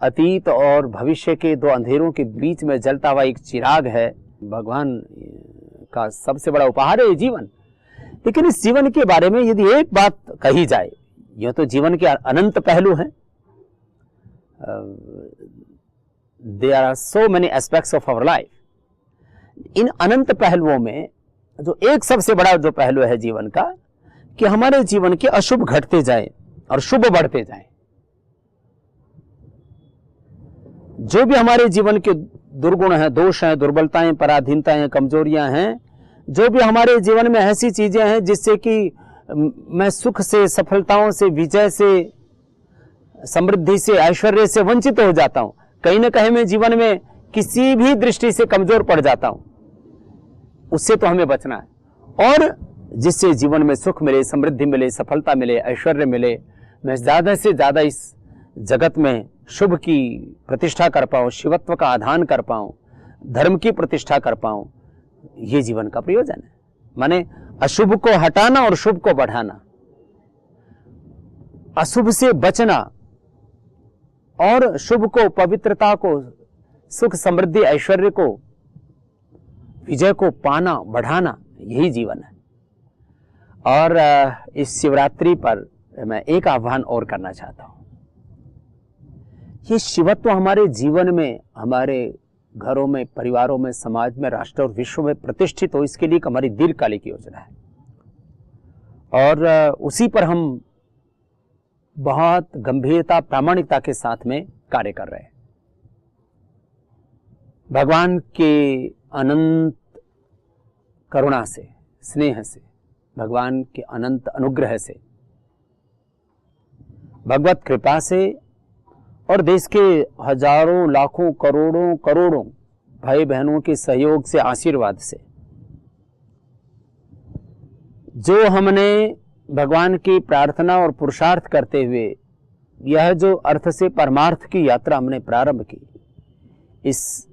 अतीत और भविष्य के दो अंधेरों के बीच में जलता हुआ एक चिराग है। भगवान का सबसे बड़ा उपहार है ये जीवन। लेकिन इस जीवन के बारे में यदि एक बात कही जाए, यूं तो जीवन के अनंत पहलू हैं। There are so many aspects of our life. इन अनंत पहलुओं में जो एक सबसे बड़ा जो पहलू है जीवन का, कि हमारे जीवन के अशुभ घटते जाए और शुभ बढ़ते जाए। जो भी हमारे जीवन के दुर्गुण हैं, दोष हैं, दुर्बलताएं, पराधीनताएं, कमजोरियां हैं, जो भी हमारे जीवन में ऐसी चीजें हैं जिससे कि मैं सुख से, सफलताओं से, विजय से, समृद्धि से, ऐश्वर्य से वंचित हो जाता हूं, कहीं ना कहीं मैं जीवन में किसी भी दृष्टि से कमजोर पड़ जाता हूं, उससे तो हमें बचना है। और जिससे जीवन में सुख मिले, समृद्धि मिले, सफलता मिले, ऐश्वर्य मिले, मैं ज्यादा से ज्यादा इस जगत में शुभ की प्रतिष्ठा कर पाऊं, शिवत्व का आधान कर पाऊं, धर्म की प्रतिष्ठा कर पाऊं, ये जीवन का प्रयोजन है। माने अशुभ को हटाना और शुभ को बढ़ाना, अशुभ से बचना और शुभ को, पवित्रता को, सुख, समृद्धि, ऐश्वर्य को, विजय को पाना, बढ़ाना, यही जीवन है। और इस शिवरात्रि पर मैं एक आह्वान और करना चाहता हूं। ये शिवत्व हमारे जीवन में, हमारे घरों में, परिवारों में, समाज में, राष्ट्र और विश्व में प्रतिष्ठित हो, इसके लिए हमारी दीर्घकालिक योजना है। और उसी पर हम बहुत गंभीरता, प्रामाणिकता के साथ में कार्य कर रहे हैं। भगवान के अनंत करुणा से, स्नेह से, भगवान के अनंत अनुग्रह से, भगवत कृपा से और देश के हजारों, लाखों, करोड़ों भाई बहनों के सहयोग से, आशीर्वाद से, जो हमने भगवान की प्रार्थना और पुरुषार्थ करते हुए यह जो अर्थ से परमार्थ की यात्रा हमने प्रारंभ की, इस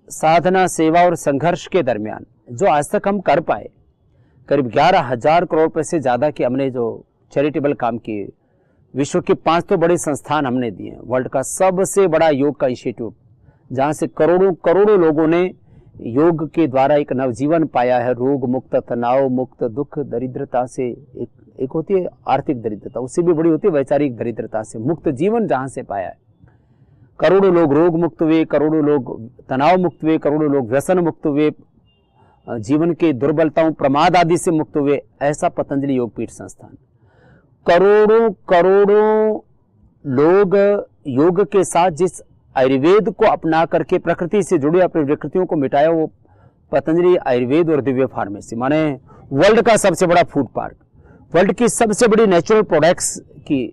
साधना, सेवा और संघर्ष के दरमियान जो आज तक हम कर पाए, करीब 11,000 करोड़ रुपए से ज़्यादा के हमने जो चैरिटेबल काम किए, विश्व के 5 तो बड़े संस्थान हमने दिए, वर्ल्ड का सबसे बड़ा योग का इंस्टीट्यूट जहाँ से करोड़ों करोड़ों लोगों ने योग के द्वारा एक नवजीवन पाया है, रोग मुक्त, तनाव मुक्त, दुख दरिद्रता से, एक होती है आर्थिक दरिद्रता, उससे भी बड़ी होती है वैचारिक दरिद्रता से मुक्त जीवन जहाँ से पाया है। करोड़ों लोग रोग मुक्त हुए, करोड़ों लोग तनाव मुक्त हुए, करोड़ों लोग व्यसन मुक्त हुए, जीवन के दुर्बलताओं प्रमाद आदि से मुक्त हुए। ऐसा पतंजलि योगपीठ संस्थान, करोड़ों करोड़ों लोग योग के साथ जिस आयुर्वेद को अपना करके प्रकृति से जुड़े अपनी विकृतियों को मिटाया, वो पतंजलि आयुर्वेद और दिव्य फार्मेसी, माने वर्ल्ड का सबसे बड़ा फूड पार्क, वर्ल्ड की सबसे बड़ी नेचुरल प्रोडक्ट्स की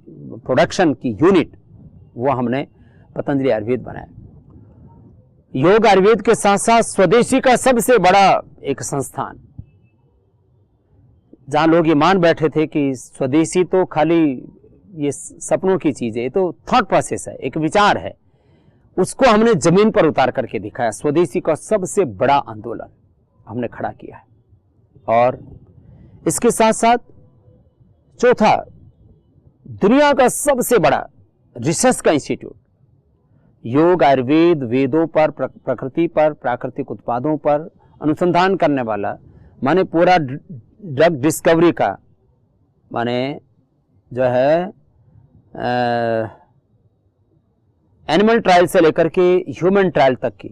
प्रोडक्शन की यूनिट, वो हमने पतंजलि आयुर्वेद बनाया। योग आयुर्वेद के साथ साथ स्वदेशी का सबसे बड़ा एक संस्थान, जहां लोग ये मान बैठे थे कि स्वदेशी तो खाली ये सपनों की चीज है, ये तो थॉट प्रोसेस है, एक विचार है, उसको हमने जमीन पर उतार करके दिखाया। स्वदेशी का सबसे बड़ा आंदोलन हमने खड़ा किया है। और इसके साथ साथ चौथा, दुनिया का सबसे बड़ा रिसर्च का इंस्टीट्यूट, योग आयुर्वेद वेदों पर, प्रकृति पर, प्राकृतिक उत्पादों पर अनुसंधान करने वाला, माने पूरा ड्रग डिस्कवरी का, माने जो है एनिमल ट्रायल से लेकर के ह्यूमन ट्रायल तक की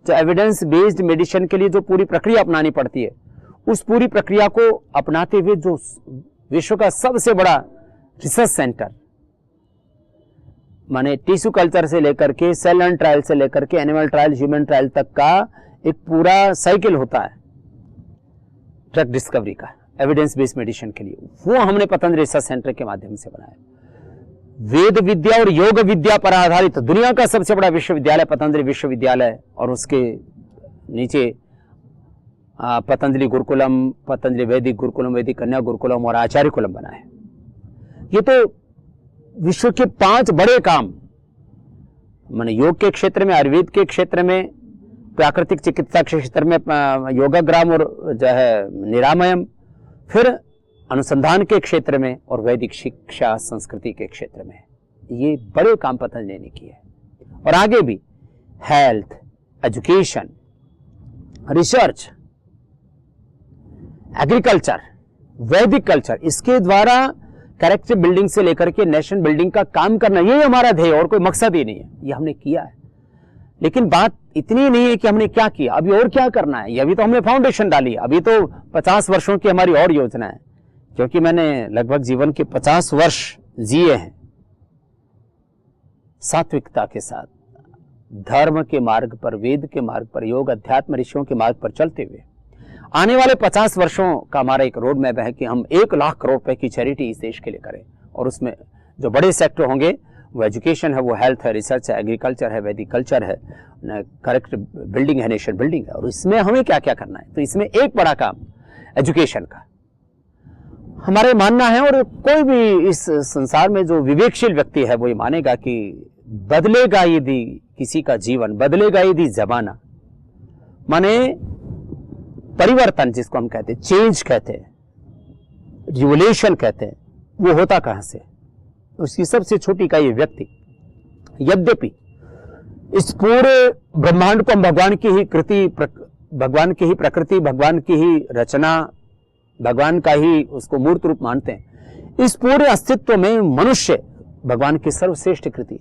जो एविडेंस बेस्ड मेडिसिन के लिए जो पूरी प्रक्रिया अपनानी पड़ती है, उस पूरी प्रक्रिया को अपनाते हुए जो विश्व का सबसे बड़ा रिसर्च सेंटर, माने टिश्यू कल्चर से लेकर के सेल एंड ट्रायल से लेकर के एनिमल ट्रायल, ह्यूमन ट्रायल तक का एक पूरा साइकिल होता है ड्रग डिस्कवरी का, एविडेंस बेस्ड मेडिसिन के लिए, वो हमने पतंजलि रिसर्च सेंटर के माध्यम से बनाया। वेद विद्या और योग विद्या पर आधारित दुनिया का सबसे बड़ा विश्वविद्यालय पतंजलि विश्वविद्यालय, और उसके नीचे पतंजलि गुरुकुलम, पतंजलि वैदिक गुरुकुलम, वैदिक कन्या गुरुकुलम और आचार्य कुलम बना है। ये तो विश्व के 5 बड़े काम, माने योग के क्षेत्र में, आयुर्वेद के क्षेत्र में, प्राकृतिक चिकित्सा के क्षेत्र में योगाग्राम और जो है निरामयम, फिर अनुसंधान के क्षेत्र में, और वैदिक शिक्षा संस्कृति के क्षेत्र में, ये बड़े काम पतंजलि ने किए। और आगे भी हेल्थ, एजुकेशन, रिसर्च, एग्रीकल्चर, वैदिक कल्चर, इसके द्वारा कैरेक्टर बिल्डिंग से लेकर के नेशन बिल्डिंग का काम करना, यही हमारा ध्येय, और कोई मकसद ही नहीं है। ये हमने किया है, लेकिन बात इतनी नहीं है कि हमने क्या किया, अभी और क्या करना है। ये अभी तो हमने फाउंडेशन डाली, अभी तो 50 वर्षों की हमारी और योजना है, क्योंकि मैंने लगभग जीवन के 50 वर्ष जिए हैं सात्विकता के साथ, धर्म के मार्ग पर, वेद के मार्ग पर, योग अध्यात्म ऋषियों के मार्ग पर चलते हुए। आने वाले 50 वर्षों का हमारा एक रोड मैप है कि हम 1 लाख करोड़ रुपए की चैरिटी इस देश के लिए करें, और उसमें जो बड़े सेक्टर होंगे वो एजुकेशन है, वो हेल्थ है, रिसर्च है, एग्रीकल्चर है, वैदिक कल्चर है, करेक्ट बिल्डिंग है, नेशन बिल्डिंग है। और इसमें हमें क्या क्या करना है, तो इसमें एक बड़ा काम एजुकेशन का हमारे मानना है, और कोई भी इस संसार में जो विवेकशील व्यक्ति है वो ये मानेगा कि बदलेगा यदि किसी का जीवन, बदलेगा यदि जमाना, माने परिवर्तन जिसको हम कहते हैं, चेंज कहते हैं, रिवोल्यूशन कहते हैं, वो होता कहां से, उसकी सबसे छोटी इकाई ये व्यक्ति। यद्यपि इस पूरे ब्रह्मांड को हम भगवान की ही कृति, भगवान की ही प्रकृति, भगवान की ही रचना, भगवान का ही उसको मूर्त रूप मानते हैं, इस पूरे अस्तित्व में मनुष्य भगवान की सर्वश्रेष्ठ कृति,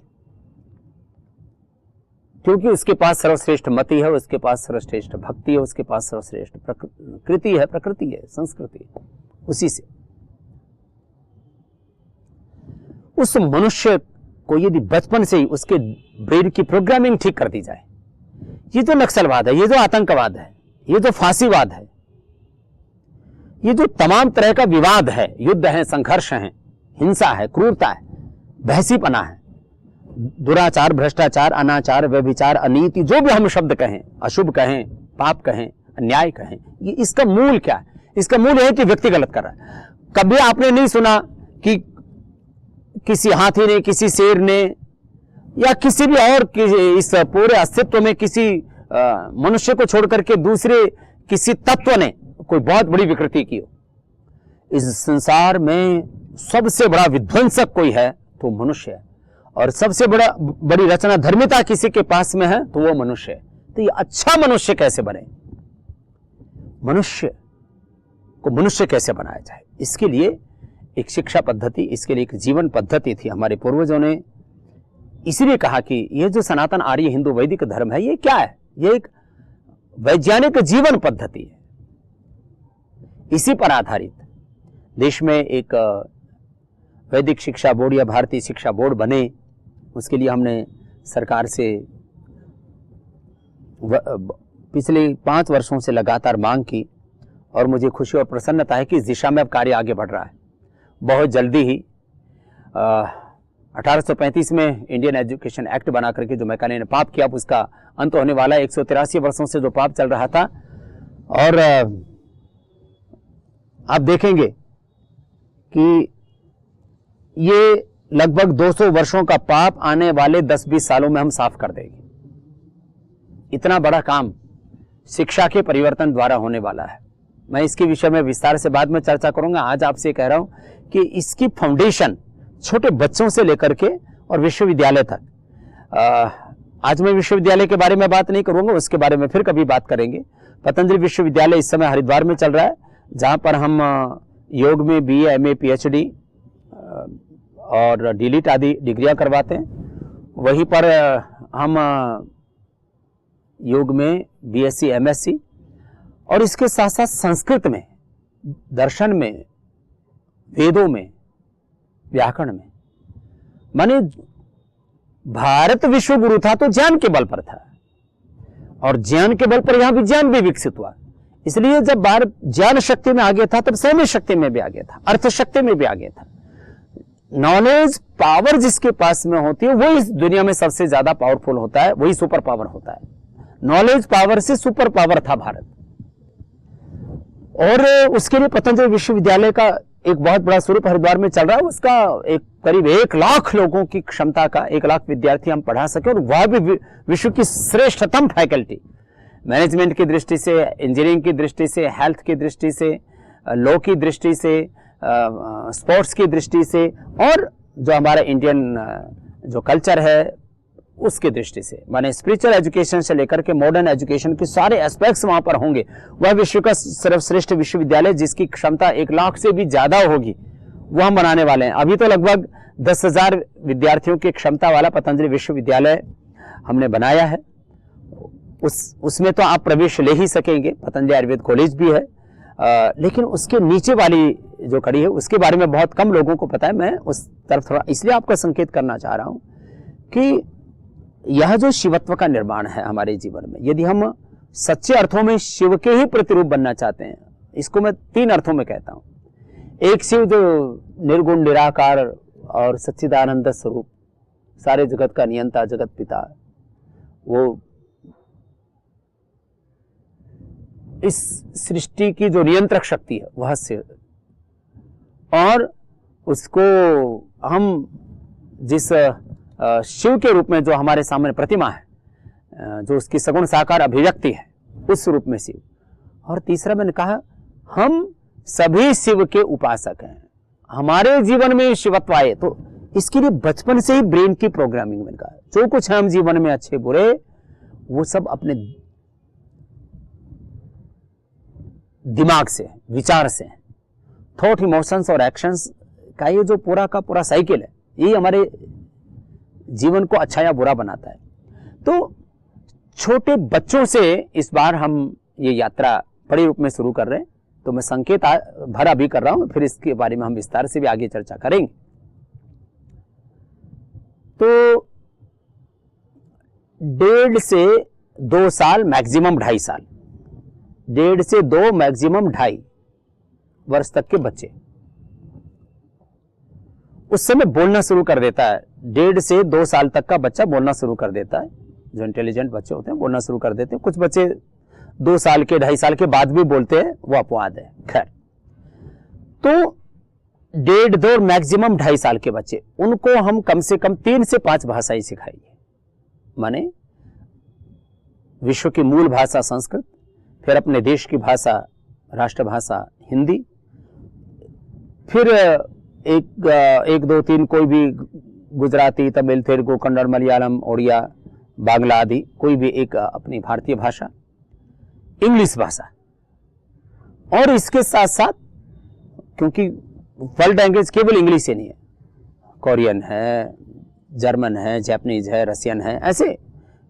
क्योंकि उसके पास सर्वश्रेष्ठ मति है, उसके पास सर्वश्रेष्ठ भक्ति है, उसके पास सर्वश्रेष्ठ कृति है, प्रकृति है, संस्कृति है। उसी से उस मनुष्य को यदि बचपन से ही उसके ब्रेन की प्रोग्रामिंग ठीक कर दी जाए, ये जो नक्सलवाद है, ये जो आतंकवाद है, ये जो फांसीवाद है, ये जो तमाम तरह का विवाद है, युद्ध है, संघर्ष है, हिंसा है, क्रूरता है, बहसीपना है, दुराचार, भ्रष्टाचार, अनाचार, व्यभिचार, अनीति, जो भी हम शब्द कहें, अशुभ कहें, पाप कहें, अन्याय कहें, ये इसका मूल क्या है? इसका मूल है कि व्यक्ति गलत कर रहा है। कभी आपने नहीं सुना कि किसी हाथी ने, किसी शेर ने, या किसी भी और इस पूरे अस्तित्व में किसी मनुष्य को छोड़ करके दूसरे किसी तत्व ने कोई बहुत बड़ी विकृति की हो। इस संसार में सबसे बड़ा विध्वंसक कोई है तो मनुष्य है, और सबसे बड़ी रचना धर्मिता किसी के पास में है तो वो मनुष्य है। तो ये अच्छा मनुष्य कैसे बने, मनुष्य को मनुष्य कैसे बनाया जाए, इसके लिए एक शिक्षा पद्धति, इसके लिए एक जीवन पद्धति थी। हमारे पूर्वजों ने इसीलिए कहा कि ये जो सनातन आर्य हिंदू वैदिक धर्म है ये क्या है, ये एक वैज्ञानिक जीवन पद्धति है। इसी पर आधारित देश में एक वैदिक शिक्षा बोर्ड या भारतीय शिक्षा बोर्ड बने, उसके लिए हमने सरकार से पिछले 5 वर्षों से लगातार मांग की, और मुझे खुशी और प्रसन्नता है कि इस दिशा में अब कार्य आगे बढ़ रहा है। बहुत जल्दी ही 1835 में इंडियन एजुकेशन एक्ट बना करके जो मैकाले ने पाप किया, अब उसका अंत होने वाला है। 183 वर्षों से जो पाप चल रहा था, और आप देखेंगे कि ये लगभग 200 वर्षों का पाप आने वाले 10-20 सालों में हम साफ कर देंगे। इतना बड़ा काम शिक्षा के परिवर्तन द्वारा होने वाला है। मैं इसके विषय में विस्तार से बाद में चर्चा करूंगा। आज आपसे कह रहा हूं कि इसकी फाउंडेशन छोटे बच्चों से लेकर के और विश्वविद्यालय तक। आज मैं विश्वविद्यालय के बारे में बात नहीं करूंगा, उसके बारे में फिर कभी बात करेंगे। पतंजलि विश्वविद्यालय इस समय हरिद्वार में चल रहा है, जहां पर हम योग में BA, MA, PhD और DLET आदि डिग्रियां करवाते हैं। वहीं पर हम योग में BSc, MSc, और इसके साथ साथ संस्कृत में, दर्शन में, वेदों में, व्याकरण में। माने भारत विश्व गुरु था तो ज्ञान के बल पर था, और ज्ञान के बल पर यहां विज्ञान भी विकसित हुआ। इसलिए जब भारत ज्ञान शक्ति में आगे था तब सैन्य शक्ति में भी आगे था, अर्थ शक्ति में भी आगे था। नॉलेज पावर जिसके पास में होती है वो इस दुनिया में सबसे ज्यादा पावरफुल होता है, वही सुपर पावर होता है। नॉलेज पावर से सुपर पावर था भारत, और उसके लिए पतंजलि विश्वविद्यालय का एक बहुत बड़ा स्वरूप हरिद्वार में चल रहा है। उसका एक करीब 1 लाख लोगों की क्षमता का 1 लाख विद्यार्थी हम पढ़ा सके, और वह भी विश्व की श्रेष्ठतम फैकल्टी, मैनेजमेंट की दृष्टि से, इंजीनियरिंग की दृष्टि से, हेल्थ की दृष्टि से, लॉ की दृष्टि से, स्पोर्ट्स की दृष्टि से, और जो हमारा इंडियन जो कल्चर है उसकी दृष्टि से। माने स्पिरिचुअल एजुकेशन से लेकर के मॉडर्न एजुकेशन के सारे एस्पेक्ट्स वहां पर होंगे। वह विश्व का सर्वश्रेष्ठ विश्वविद्यालय जिसकी क्षमता 1 लाख से भी ज्यादा होगी, वो हम बनाने वाले हैं। अभी तो लगभग 10,000 विद्यार्थियों की क्षमता वाला पतंजलि विश्वविद्यालय हमने बनाया है। उसमें तो आप प्रवेश ले ही सकेंगे, पतंजलि आयुर्वेद कॉलेज भी है, लेकिन उसके नीचे वाली जो कड़ी है उसके बारे में बहुत कम लोगों को पता है। मैं उस तरफ थोड़ा इसलिए आपका संकेत करना चाह रहा हूं कि यह जो शिवत्व का निर्माण है हमारे जीवन में, यदि हम सच्चे अर्थों में शिव के ही प्रतिरूप बनना चाहते हैं, इसको मैं 3 अर्थों में कहता हूं। एक शिव जो निर्गुण, निराकार और सच्चिदानंद स्वरूप, सारे जगत का नियंता, जगत पिता, वो इस सृष्टि की जो नियंत्रक शक्ति है वह शिव, और उसको हम जिस शिव के रूप में जो हमारे सामने प्रतिमा है, जो उसकी सगुण साकार अभिव्यक्ति है, उस रूप में शिव। और तीसरा मैंने कहा हम सभी शिव के उपासक हैं। हमारे जीवन में शिवत्व आए तो इसके लिए बचपन से ही ब्रेन की प्रोग्रामिंग मैंने कहा, जो कुछ है हम जीवन में अच्छे बुरे वो सब अपने दिमाग से, विचार से, थॉट, इमोशंस और एक्शंस का ये जो पूरा का पूरा साइकिल है, यही हमारे जीवन को अच्छा या बुरा बनाता है। तो छोटे बच्चों से इस बार हम ये यात्रा बड़े रूप में शुरू कर रहे हैं, तो मैं संकेत भर अभी कर रहा हूं, फिर इसके बारे में हम विस्तार से भी आगे चर्चा करेंगे। तो 1.5 से 2 साल, मैक्सिमम 2.5 साल, 1.5 से 2, मैक्सिमम 2.5 वर्ष तक के बच्चे उस समय बोलना शुरू कर देता है। 1.5 से 2 साल तक का बच्चा बोलना शुरू कर देता है। जो इंटेलिजेंट बच्चे होते हैं बोलना शुरू कर देते हैं। कुछ बच्चे 2 साल के, 2.5 साल के बाद भी बोलते हैं, वो अपवाद है। खैर, तो 1.5, 2 मैक्सिमम 2.5 साल के बच्चे, उनको हम कम से कम 3 से 5 भाषाएं सिखाएंगे। माने विश्व की मूल भाषा संस्कृत, फिर अपने देश की भाषा राष्ट्रभाषा हिंदी, फिर एक दो तीन कोई भी गुजराती, तमिल, तेलुगु, कन्नड़, मलयालम, ओडिया, बांग्ला आदि कोई भी एक अपनी भारतीय भाषा, इंग्लिश भाषा। और इसके साथ साथ, क्योंकि वर्ल्ड लैंग्वेज केवल इंग्लिश ही नहीं है, कोरियन है, जर्मन है, जापानीज है, रशियन है, ऐसे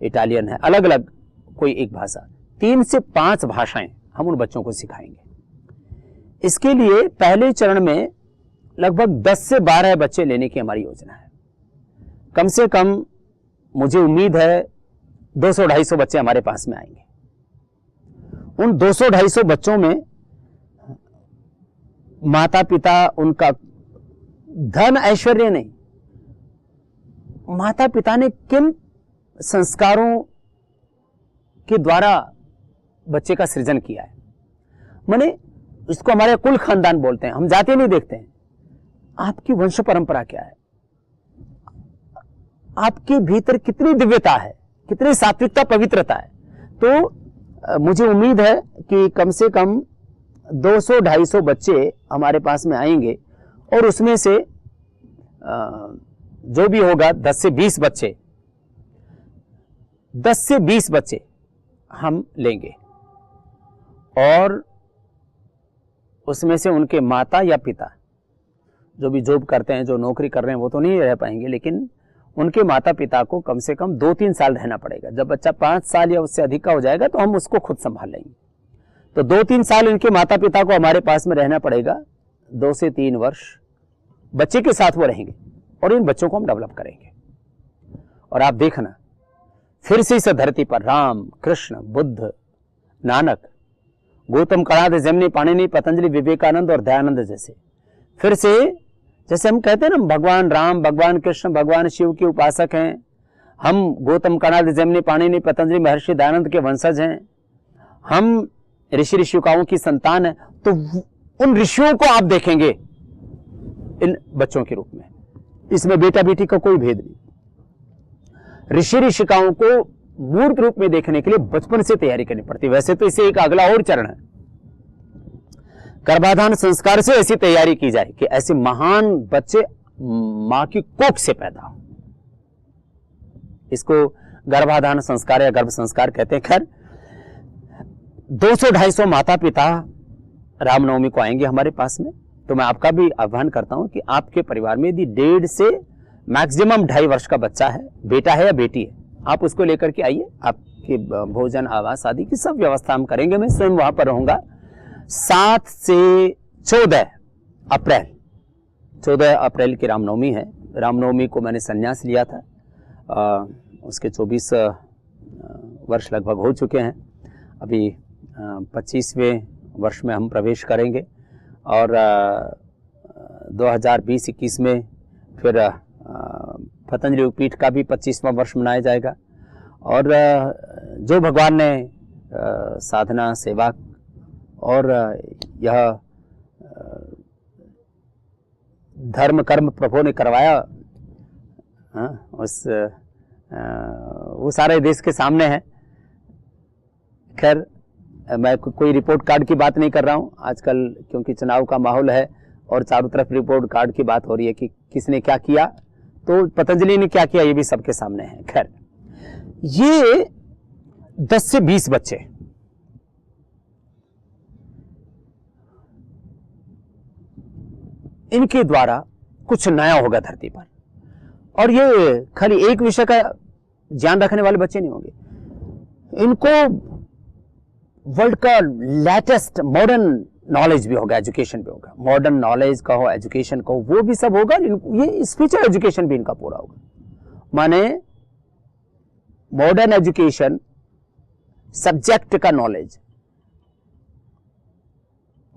इटालियन है, अलग अलग कोई एक भाषा, 3 से 5 भाषाएं हम उन बच्चों को सिखाएंगे। इसके लिए पहले चरण में लगभग 10 से 12 बच्चे लेने की हमारी योजना है। कम से कम मुझे उम्मीद है 200-250 बच्चे हमारे पास में आएंगे। उन 200-250 बच्चों में माता पिता, उनका धन ऐश्वर्य नहीं, माता पिता ने किन संस्कारों के द्वारा बच्चे का सृजन किया है, माने इसको हमारे कुल खानदान बोलते हैं, हम जाति नहीं देखते हैं। आपकी वंश परंपरा क्या है, आपके भीतर कितनी दिव्यता है, कितनी सात्विकता, पवित्रता है। तो मुझे उम्मीद है कि कम से कम 200-250 बच्चे हमारे पास में आएंगे और उसमें से जो भी होगा 10 से 20 बच्चे हम लेंगे और उसमें से उनके माता या पिता जो भी जॉब करते हैं, जो नौकरी कर रहे हैं, वो तो नहीं रह पाएंगे, लेकिन उनके माता पिता को कम से कम 2-3 साल रहना पड़ेगा। जब बच्चा 5 साल या उससे अधिक का हो जाएगा तो हम उसको खुद संभाल लेंगे। तो 2-3 साल इनके माता पिता को हमारे पास में रहना पड़ेगा। 2 से 3 वर्ष बच्चे के साथ वो रहेंगे और इन बच्चों को हम डेवलप करेंगे। और आप देखना, फिर से इस धरती पर राम, कृष्ण, बुद्ध, नानक, गौतम, कणाद, जैमिनी, पाणिनि, पतंजलि, विवेकानंद और दयानंद जैसे, फिर से जैसे हम कहते हैं ना, भगवान राम, भगवान कृष्ण, भगवान शिव के उपासक हैं, हम गौतम, कणाद, जैमिनी, पाणिनि, पतंजलि, महर्षि दयानंद के वंशज हैं, हम ऋषि ऋषिकाओं की संतान है। तो उन ऋषियों को आप देखेंगे इन बच्चों के रूप में। इसमें बेटा बेटी का कोई भेद नहीं। ऋषि ऋषिकाओं को मूर्त रूप में देखने के लिए बचपन से तैयारी करनी पड़ती है। वैसे तो इसे एक अगला और चरण है, गर्भाधान संस्कार से ऐसी तैयारी की जाए कि ऐसे महान बच्चे मां की कोख से पैदा हो। इसको गर्भाधान संस्कार या गर्भ संस्कार कहते हैं। खैर, 200-250 माता पिता रामनवमी को आएंगे हमारे पास में। तो मैं आपका भी आह्वान करता हूं कि आपके परिवार में यदि 1.5 से मैक्सिमम 2.5 वर्ष का बच्चा है, बेटा है या बेटी है, आप उसको लेकर के आइए। आपके भोजन, आवास आदि की सब व्यवस्था हम करेंगे। मैं स्वयं वहां पर रहूंगा। 7 से 14 अप्रैल 14 अप्रैल की रामनवमी है। रामनवमी को मैंने संन्यास लिया था। उसके 24 वर्ष लगभग हो चुके हैं। अभी 25वें वर्ष में हम प्रवेश करेंगे और 2020-21 में फिर पतंजलि योगपीठ का भी 25वां वर्ष मनाया जाएगा। और जो भगवान ने साधना, सेवा और यह धर्म कर्म प्रभु ने करवाया, वो सारे देश के सामने है। खैर, मैं कोई रिपोर्ट कार्ड की बात नहीं कर रहा हूं आजकल, क्योंकि चुनाव का माहौल है और चारों तरफ रिपोर्ट कार्ड की बात हो रही है कि किसने क्या किया, तो पतंजलि ने क्या किया ये भी सबके सामने है। खैर, ये 10 से 20 बच्चे इनके द्वारा कुछ नया होगा धरती पर। और ये खाली एक विषय का ज्ञान रखने वाले बच्चे नहीं होंगे, इनको वर्ल्ड का लेटेस्ट मॉडर्न नॉलेज भी होगा, एजुकेशन भी होगा। मॉडर्न नॉलेज का हो, एजुकेशन का हो, वो भी सब होगा। ये स्पिरिचुअल एजुकेशन भी इनका पूरा होगा। माने मॉडर्न एजुकेशन, सब्जेक्ट का नॉलेज,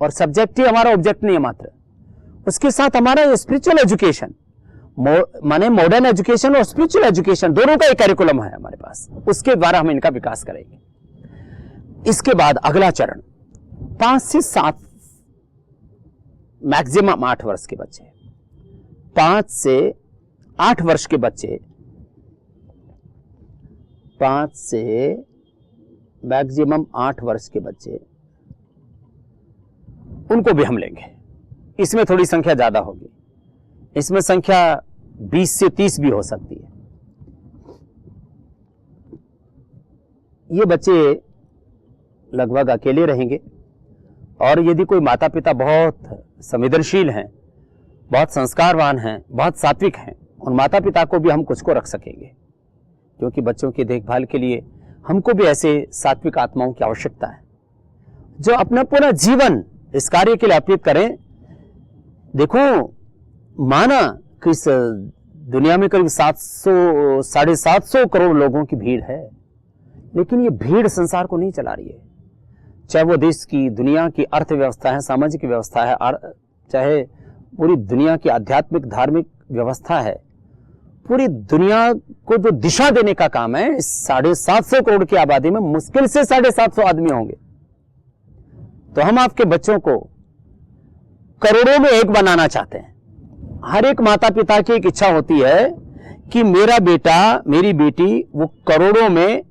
और सब्जेक्ट ही हमारा ऑब्जेक्ट नहीं है मात्र, उसके साथ हमारा स्पिरिचुअल एजुकेशन, माने मॉडर्न एजुकेशन और स्पिरिचुअल एजुकेशन दोनों का एक कैरिकुलम है हमारे पास। उसके द्वारा हम इनका विकास करेंगे। इसके बाद अगला चरण 5 से 7, मैक्सिमम 8 वर्ष के बच्चे, 5 से 8 वर्ष के बच्चे, 5 से मैक्सिमम 8 वर्ष के बच्चे, उनको भी हम लेंगे। इसमें थोड़ी संख्या ज्यादा होगी, इसमें संख्या 20 से 30 भी हो सकती है। ये बच्चे लगभग अकेले रहेंगे, और यदि कोई माता पिता बहुत संवेदनशील हैं, बहुत संस्कारवान हैं, बहुत सात्विक हैं, उन माता पिता को भी हम कुछ को रख सकेंगे, क्योंकि बच्चों की देखभाल के लिए हमको भी ऐसे सात्विक आत्माओं की आवश्यकता है जो अपना पूरा जीवन इस कार्य के लिए अर्पित करें। देखो, माना कि इस दुनिया में करीब 700-750 करोड़ लोगों की भीड़ है, लेकिन ये भीड़ संसार को नहीं चला रही है। चाहे वो देश की, दुनिया की अर्थव्यवस्था है, सामाजिक व्यवस्था है, चाहे पूरी दुनिया की आध्यात्मिक धार्मिक व्यवस्था है, पूरी दुनिया को जो दिशा देने का काम है, इस 750 करोड़ की आबादी में मुश्किल से 750 आदमी होंगे। तो हम आपके बच्चों को करोड़ों में एक बनाना चाहते हैं। हर एक माता पिता की एक इच्छा होती है कि मेरा बेटा, मेरी बेटी वो करोड़ों में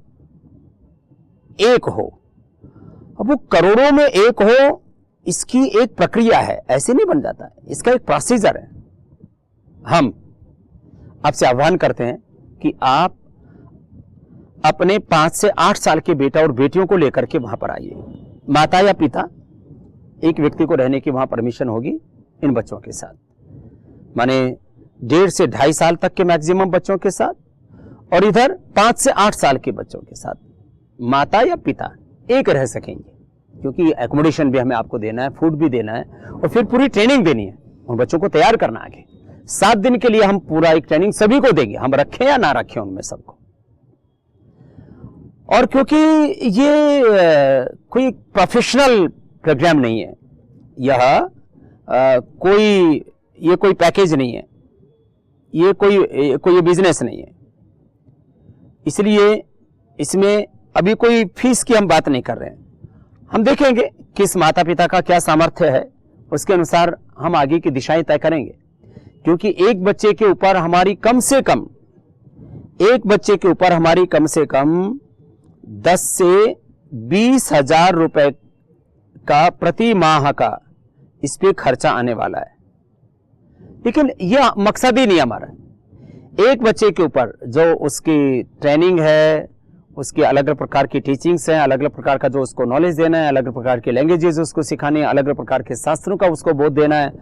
एक हो। अब वो करोड़ों में एक हो, इसकी एक प्रक्रिया है, ऐसे नहीं बन जाता है, इसका एक प्रोसीजर है। हम आपसे आह्वान करते हैं कि आप अपने 5 से 8 साल के बेटा और बेटियों को लेकर के वहां पर आइए। माता या पिता, एक व्यक्ति को रहने की वहां परमिशन होगी इन बच्चों के साथ, माने 1.5 से 2.5 साल तक के मैक्सिमम बच्चों के साथ, और इधर 5 से 8 साल के बच्चों के साथ माता या पिता एक रह सकेंगे, क्योंकि एकोमोडेशन भी हमें आपको देना है, फूड भी देना है, और फिर पूरी ट्रेनिंग देनी है, उन बच्चों को तैयार करना आगे। 7 दिन के लिए हम पूरा एक ट्रेनिंग सभी को देंगे, हम रखें या ना रखें उनमें सबको। और क्योंकि ये कोई प्रोफेशनल प्रोग्राम नहीं है, यह कोई पैकेज नहीं है, ये कोई बिजनेस नहीं है, इसलिए इसमें अभी कोई फीस की हम बात नहीं कर रहे हैं। हम देखेंगे किस माता पिता का क्या सामर्थ्य है, उसके अनुसार हम आगे की दिशाएं तय करेंगे, क्योंकि एक बच्चे के ऊपर हमारी कम से कम 10 से 20 हजार रुपए का प्रति माह का इस पे खर्चा आने वाला है। लेकिन यह मकसद ही नहीं हमारा। एक बच्चे के ऊपर जो उसकी ट्रेनिंग है, उसकी अलग अलग प्रकार की टीचिंग्स हैं, अलग अलग प्रकार का जो उसको नॉलेज देना है, अलग अलग प्रकार के लैंग्वेजेस उसको सिखाने हैं, अलग अलग प्रकार के शास्त्रों का उसको बोध देना है,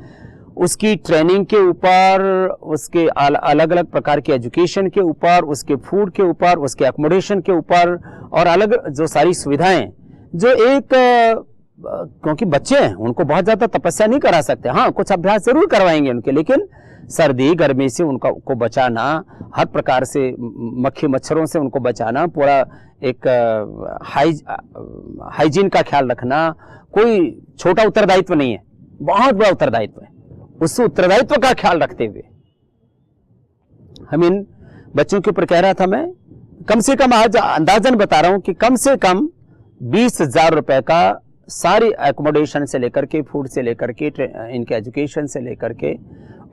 उसकी ट्रेनिंग के ऊपर, उसके अलग अलग प्रकार के एजुकेशन के ऊपर, उसके फूड के ऊपर, उसके एकोमोडेशन के ऊपर, और अलग जो सारी सुविधाएं जो एक, क्योंकि बच्चे हैं उनको बहुत ज्यादा तपस्या नहीं करा सकते। हाँ, कुछ अभ्यास जरूर करवाएंगे उनके, लेकिन सर्दी गर्मी से उनको बचाना, हर प्रकार से मक्खी मच्छरों से उनको बचाना, पूरा एक हाइजीन का ख्याल रखना कोई छोटा उत्तरदायित्व नहीं है, बहुत बड़ा उत्तरदायित्व है। उस उत्तरदायित्व का ख्याल रखते हुए हम इन बच्चों के ऊपर, कह रहा था मैं, कम से कम आज अंदाजन बता रहा हूं कि कम से कम 20,000 रुपए का सारी एकोमोडेशन से लेकर के, फूड से लेकर के, इनके एजुकेशन से लेकर के,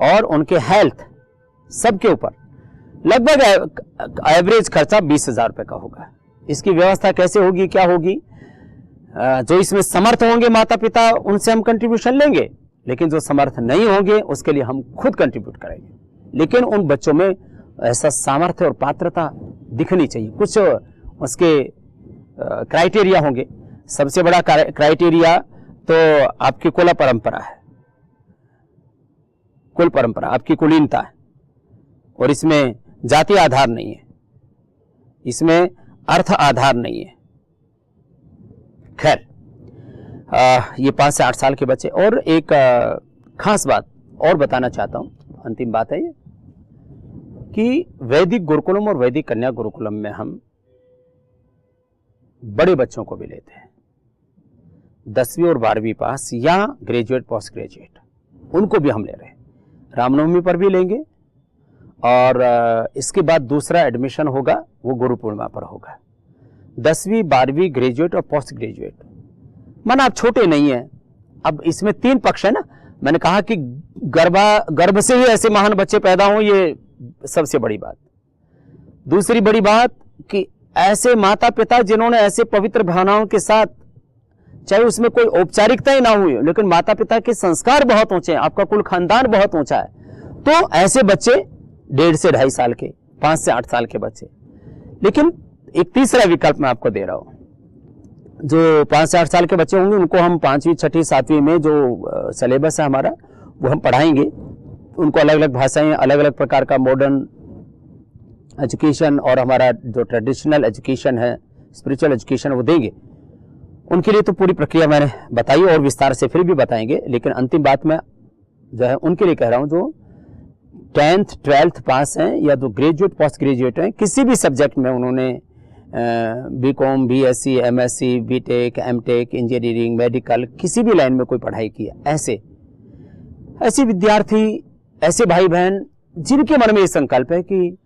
और उनके हेल्थ सबके ऊपर लगभग एवरेज खर्चा 20,000 रुपए का होगा। इसकी व्यवस्था कैसे होगी, क्या होगी, जो इसमें समर्थ होंगे माता पिता उनसे हम कंट्रीब्यूशन लेंगे, लेकिन जो समर्थ नहीं होंगे उसके लिए हम खुद कंट्रीब्यूट करेंगे। लेकिन उन बच्चों में ऐसा सामर्थ्य और पात्रता दिखनी चाहिए। कुछ उसके क्राइटेरिया होंगे। सबसे बड़ा क्राइटेरिया तो आपकी कुल परंपरा है, कुल परंपरा, आपकी कुलीनता है, और इसमें जाति आधार नहीं है, इसमें अर्थ आधार नहीं है। खैर, ये 5 से 8 साल के बच्चे। और एक खास बात और बताना चाहता हूं, अंतिम बात है ये कि वैदिक गुरुकुलम और वैदिक कन्या गुरुकुलम में हम बड़े बच्चों को भी लेते हैं, 10वीं और 12वीं पास या ग्रेजुएट पोस्ट ग्रेजुएट, उनको भी हम ले रहे हैं। रामनवमी पर भी लेंगे, और इसके बाद दूसरा एडमिशन होगा वो गुरु पूर्णिमा पर होगा। 10वीं 12वीं ग्रेजुएट और पोस्ट ग्रेजुएट, माना आप छोटे नहीं है। अब इसमें 3 पक्ष है ना, मैंने कहा कि गर्भ से ही ऐसे महान बच्चे पैदा हों, ये सबसे बड़ी बात। दूसरी बड़ी बात कि ऐसे माता पिता जिन्होंने ऐसे पवित्र भावनाओं के साथ, चाहे उसमें कोई औपचारिकताएं ना हुई, लेकिन माता पिता के संस्कार बहुत ऊंचे हैं, आपका कुल खानदान बहुत ऊंचा है, तो ऐसे बच्चे 1.5 से 2.5 साल के, 5 से 8 साल के बच्चे। लेकिन एक तीसरा विकल्प मैं आपको दे रहा हूं, जो 5 से 8 साल के बच्चे होंगे उनको हम 5वीं 6ठी 7वीं में जो सिलेबस है हमारा वो हम पढ़ाएंगे, उनको अलग अलग भाषाएं, अलग अलग प्रकार का मॉडर्न एजुकेशन और हमारा जो ट्रेडिशनल एजुकेशन है, स्पिरिचुअल एजुकेशन वो देंगे। उनके लिए तो पूरी प्रक्रिया मैंने बताई और विस्तार से फिर भी बताएंगे, लेकिन अंतिम बात मैं जो है उनके लिए कह रहा हूं जो 10th 12th पास हैं या जो ग्रेजुएट पोस्ट ग्रेजुएट हैं, किसी भी सब्जेक्ट में उन्होंने BCom, BSc, MSc, BTech, MTech, engineering, medical, किसी भी लाइन में कोई पढ़ाई की है, ऐसे विद्यार्थी, ऐसे भाई बहन जिनके मन में ये संकल्प है कि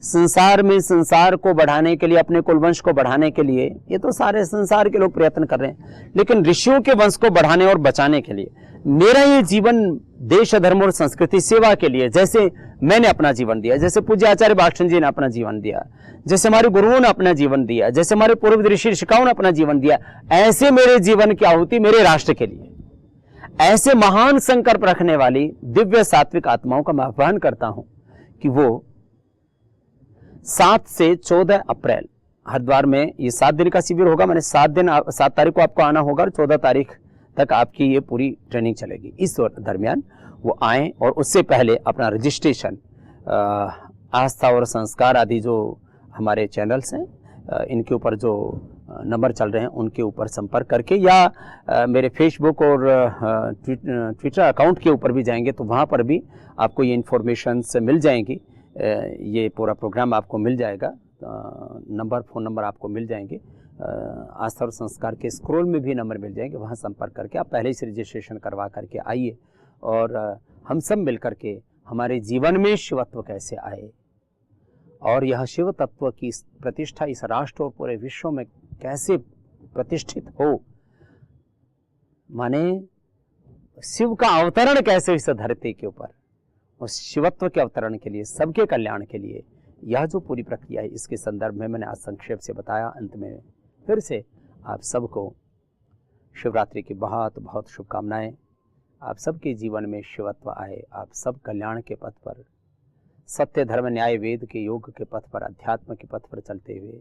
संसार में संसार को बढ़ाने के लिए, अपने कुलवंश को बढ़ाने के लिए, ये तो सारे संसार के लोग प्रयत्न कर रहे हैं, लेकिन ऋषियों के वंश को बढ़ाने और बचाने के लिए मेरा ये जीवन देश, धर्म और संस्कृति सेवा के लिए, जैसे मैंने अपना जीवन दिया, जैसे पूज्य आचार्य बालकृष्ण जी ने अपना जीवन दिया, जैसे हमारे गुरुओं ने अपना जीवन दिया, जैसे हमारे पूर्व ऋषि ऋषिकाओं ने अपना जीवन दिया, ऐसे मेरे जीवन की आहुति मेरे राष्ट्र के लिए, ऐसे महान संकल्प रखने वाली दिव्य सात्विक आत्माओं का मैं आह्वान करता हूं कि वो 7 से 14 अप्रैल हरिद्वार में ये 7 दिन का शिविर होगा। मैंने 7 तारीख को आपको आना होगा और 14 तारीख तक आपकी ये पूरी ट्रेनिंग चलेगी। इस दरमियान वो आएं और उससे पहले अपना रजिस्ट्रेशन आस्था और संस्कार आदि जो हमारे चैनल्स हैं, इनके ऊपर जो नंबर चल रहे हैं उनके ऊपर संपर्क करके, या मेरे फेसबुक और ट्विटर अकाउंट के ऊपर भी जाएंगे तो वहाँ पर भी आपको ये इन्फॉर्मेशंस मिल जाएंगी। ये पूरा प्रोग्राम आपको मिल जाएगा, फ़ोन नंबर आपको मिल जाएंगे, आस्था और संस्कार के स्क्रॉल में भी नंबर मिल जाएंगे, वहाँ संपर्क करके आप पहले से रजिस्ट्रेशन करवा करके आइए और हम सब मिल करके हमारे जीवन में शिवत्व कैसे आए और यह शिव तत्व की प्रतिष्ठा इस राष्ट्र और पूरे विश्व में कैसे प्रतिष्ठित हो, माने शिव का अवतरण कैसे इस धरती के ऊपर, उस शिवत्व के अवतरण के लिए, सबके कल्याण के लिए, यह जो पूरी प्रक्रिया है इसके संदर्भ में मैंने आज संक्षेप से बताया। अंत में फिर से आप सबको शिवरात्रि की बहुत बहुत शुभकामनाएं। आप सबके जीवन में शिवत्व आए, आप सब कल्याण के पथ पर, सत्य धर्म न्याय वेद के योग के पथ पर, अध्यात्म के पथ पर चलते हुए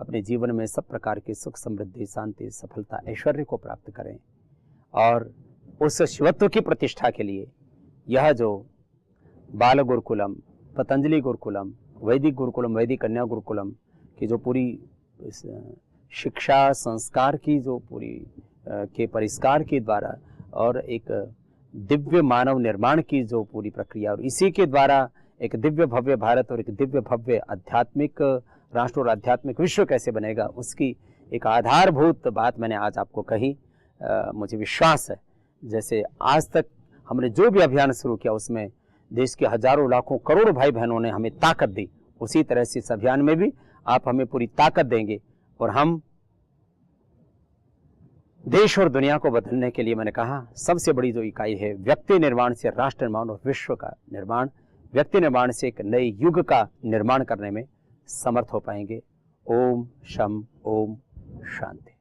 अपने जीवन में सब प्रकार की सुख, समृद्धि, शांति, सफलता, ऐश्वर्य को प्राप्त करें और उस शिवत्व की प्रतिष्ठा के लिए यह जो बाल गुरुकुलम, पतंजलि गुरुकुलम, वैदिक गुरुकुलम, वैदिक कन्या गुरुकुलम की जो पूरी शिक्षा संस्कार की जो पूरी के परिष्कार के द्वारा और एक दिव्य मानव निर्माण की जो पूरी प्रक्रिया, और इसी के द्वारा एक दिव्य भव्य भारत और एक दिव्य भव्य आध्यात्मिक राष्ट्र और आध्यात्मिक विश्व कैसे बनेगा, उसकी एक आधारभूत बात मैंने आज आपको कही। मुझे विश्वास है जैसे आज तक हमने जो भी अभियान शुरू किया उसमें देश के हजारों लाखों करोड़ों भाई बहनों ने हमें ताकत दी, उसी तरह से इस अभियान में भी आप हमें पूरी ताकत देंगे और हम देश और दुनिया को बदलने के लिए, मैंने कहा सबसे बड़ी जो इकाई है व्यक्ति निर्माण से राष्ट्र निर्माण और विश्व का निर्माण, व्यक्ति निर्माण से एक नए युग का निर्माण करने में समर्थ हो पाएंगे। ओम शम ओम शांति।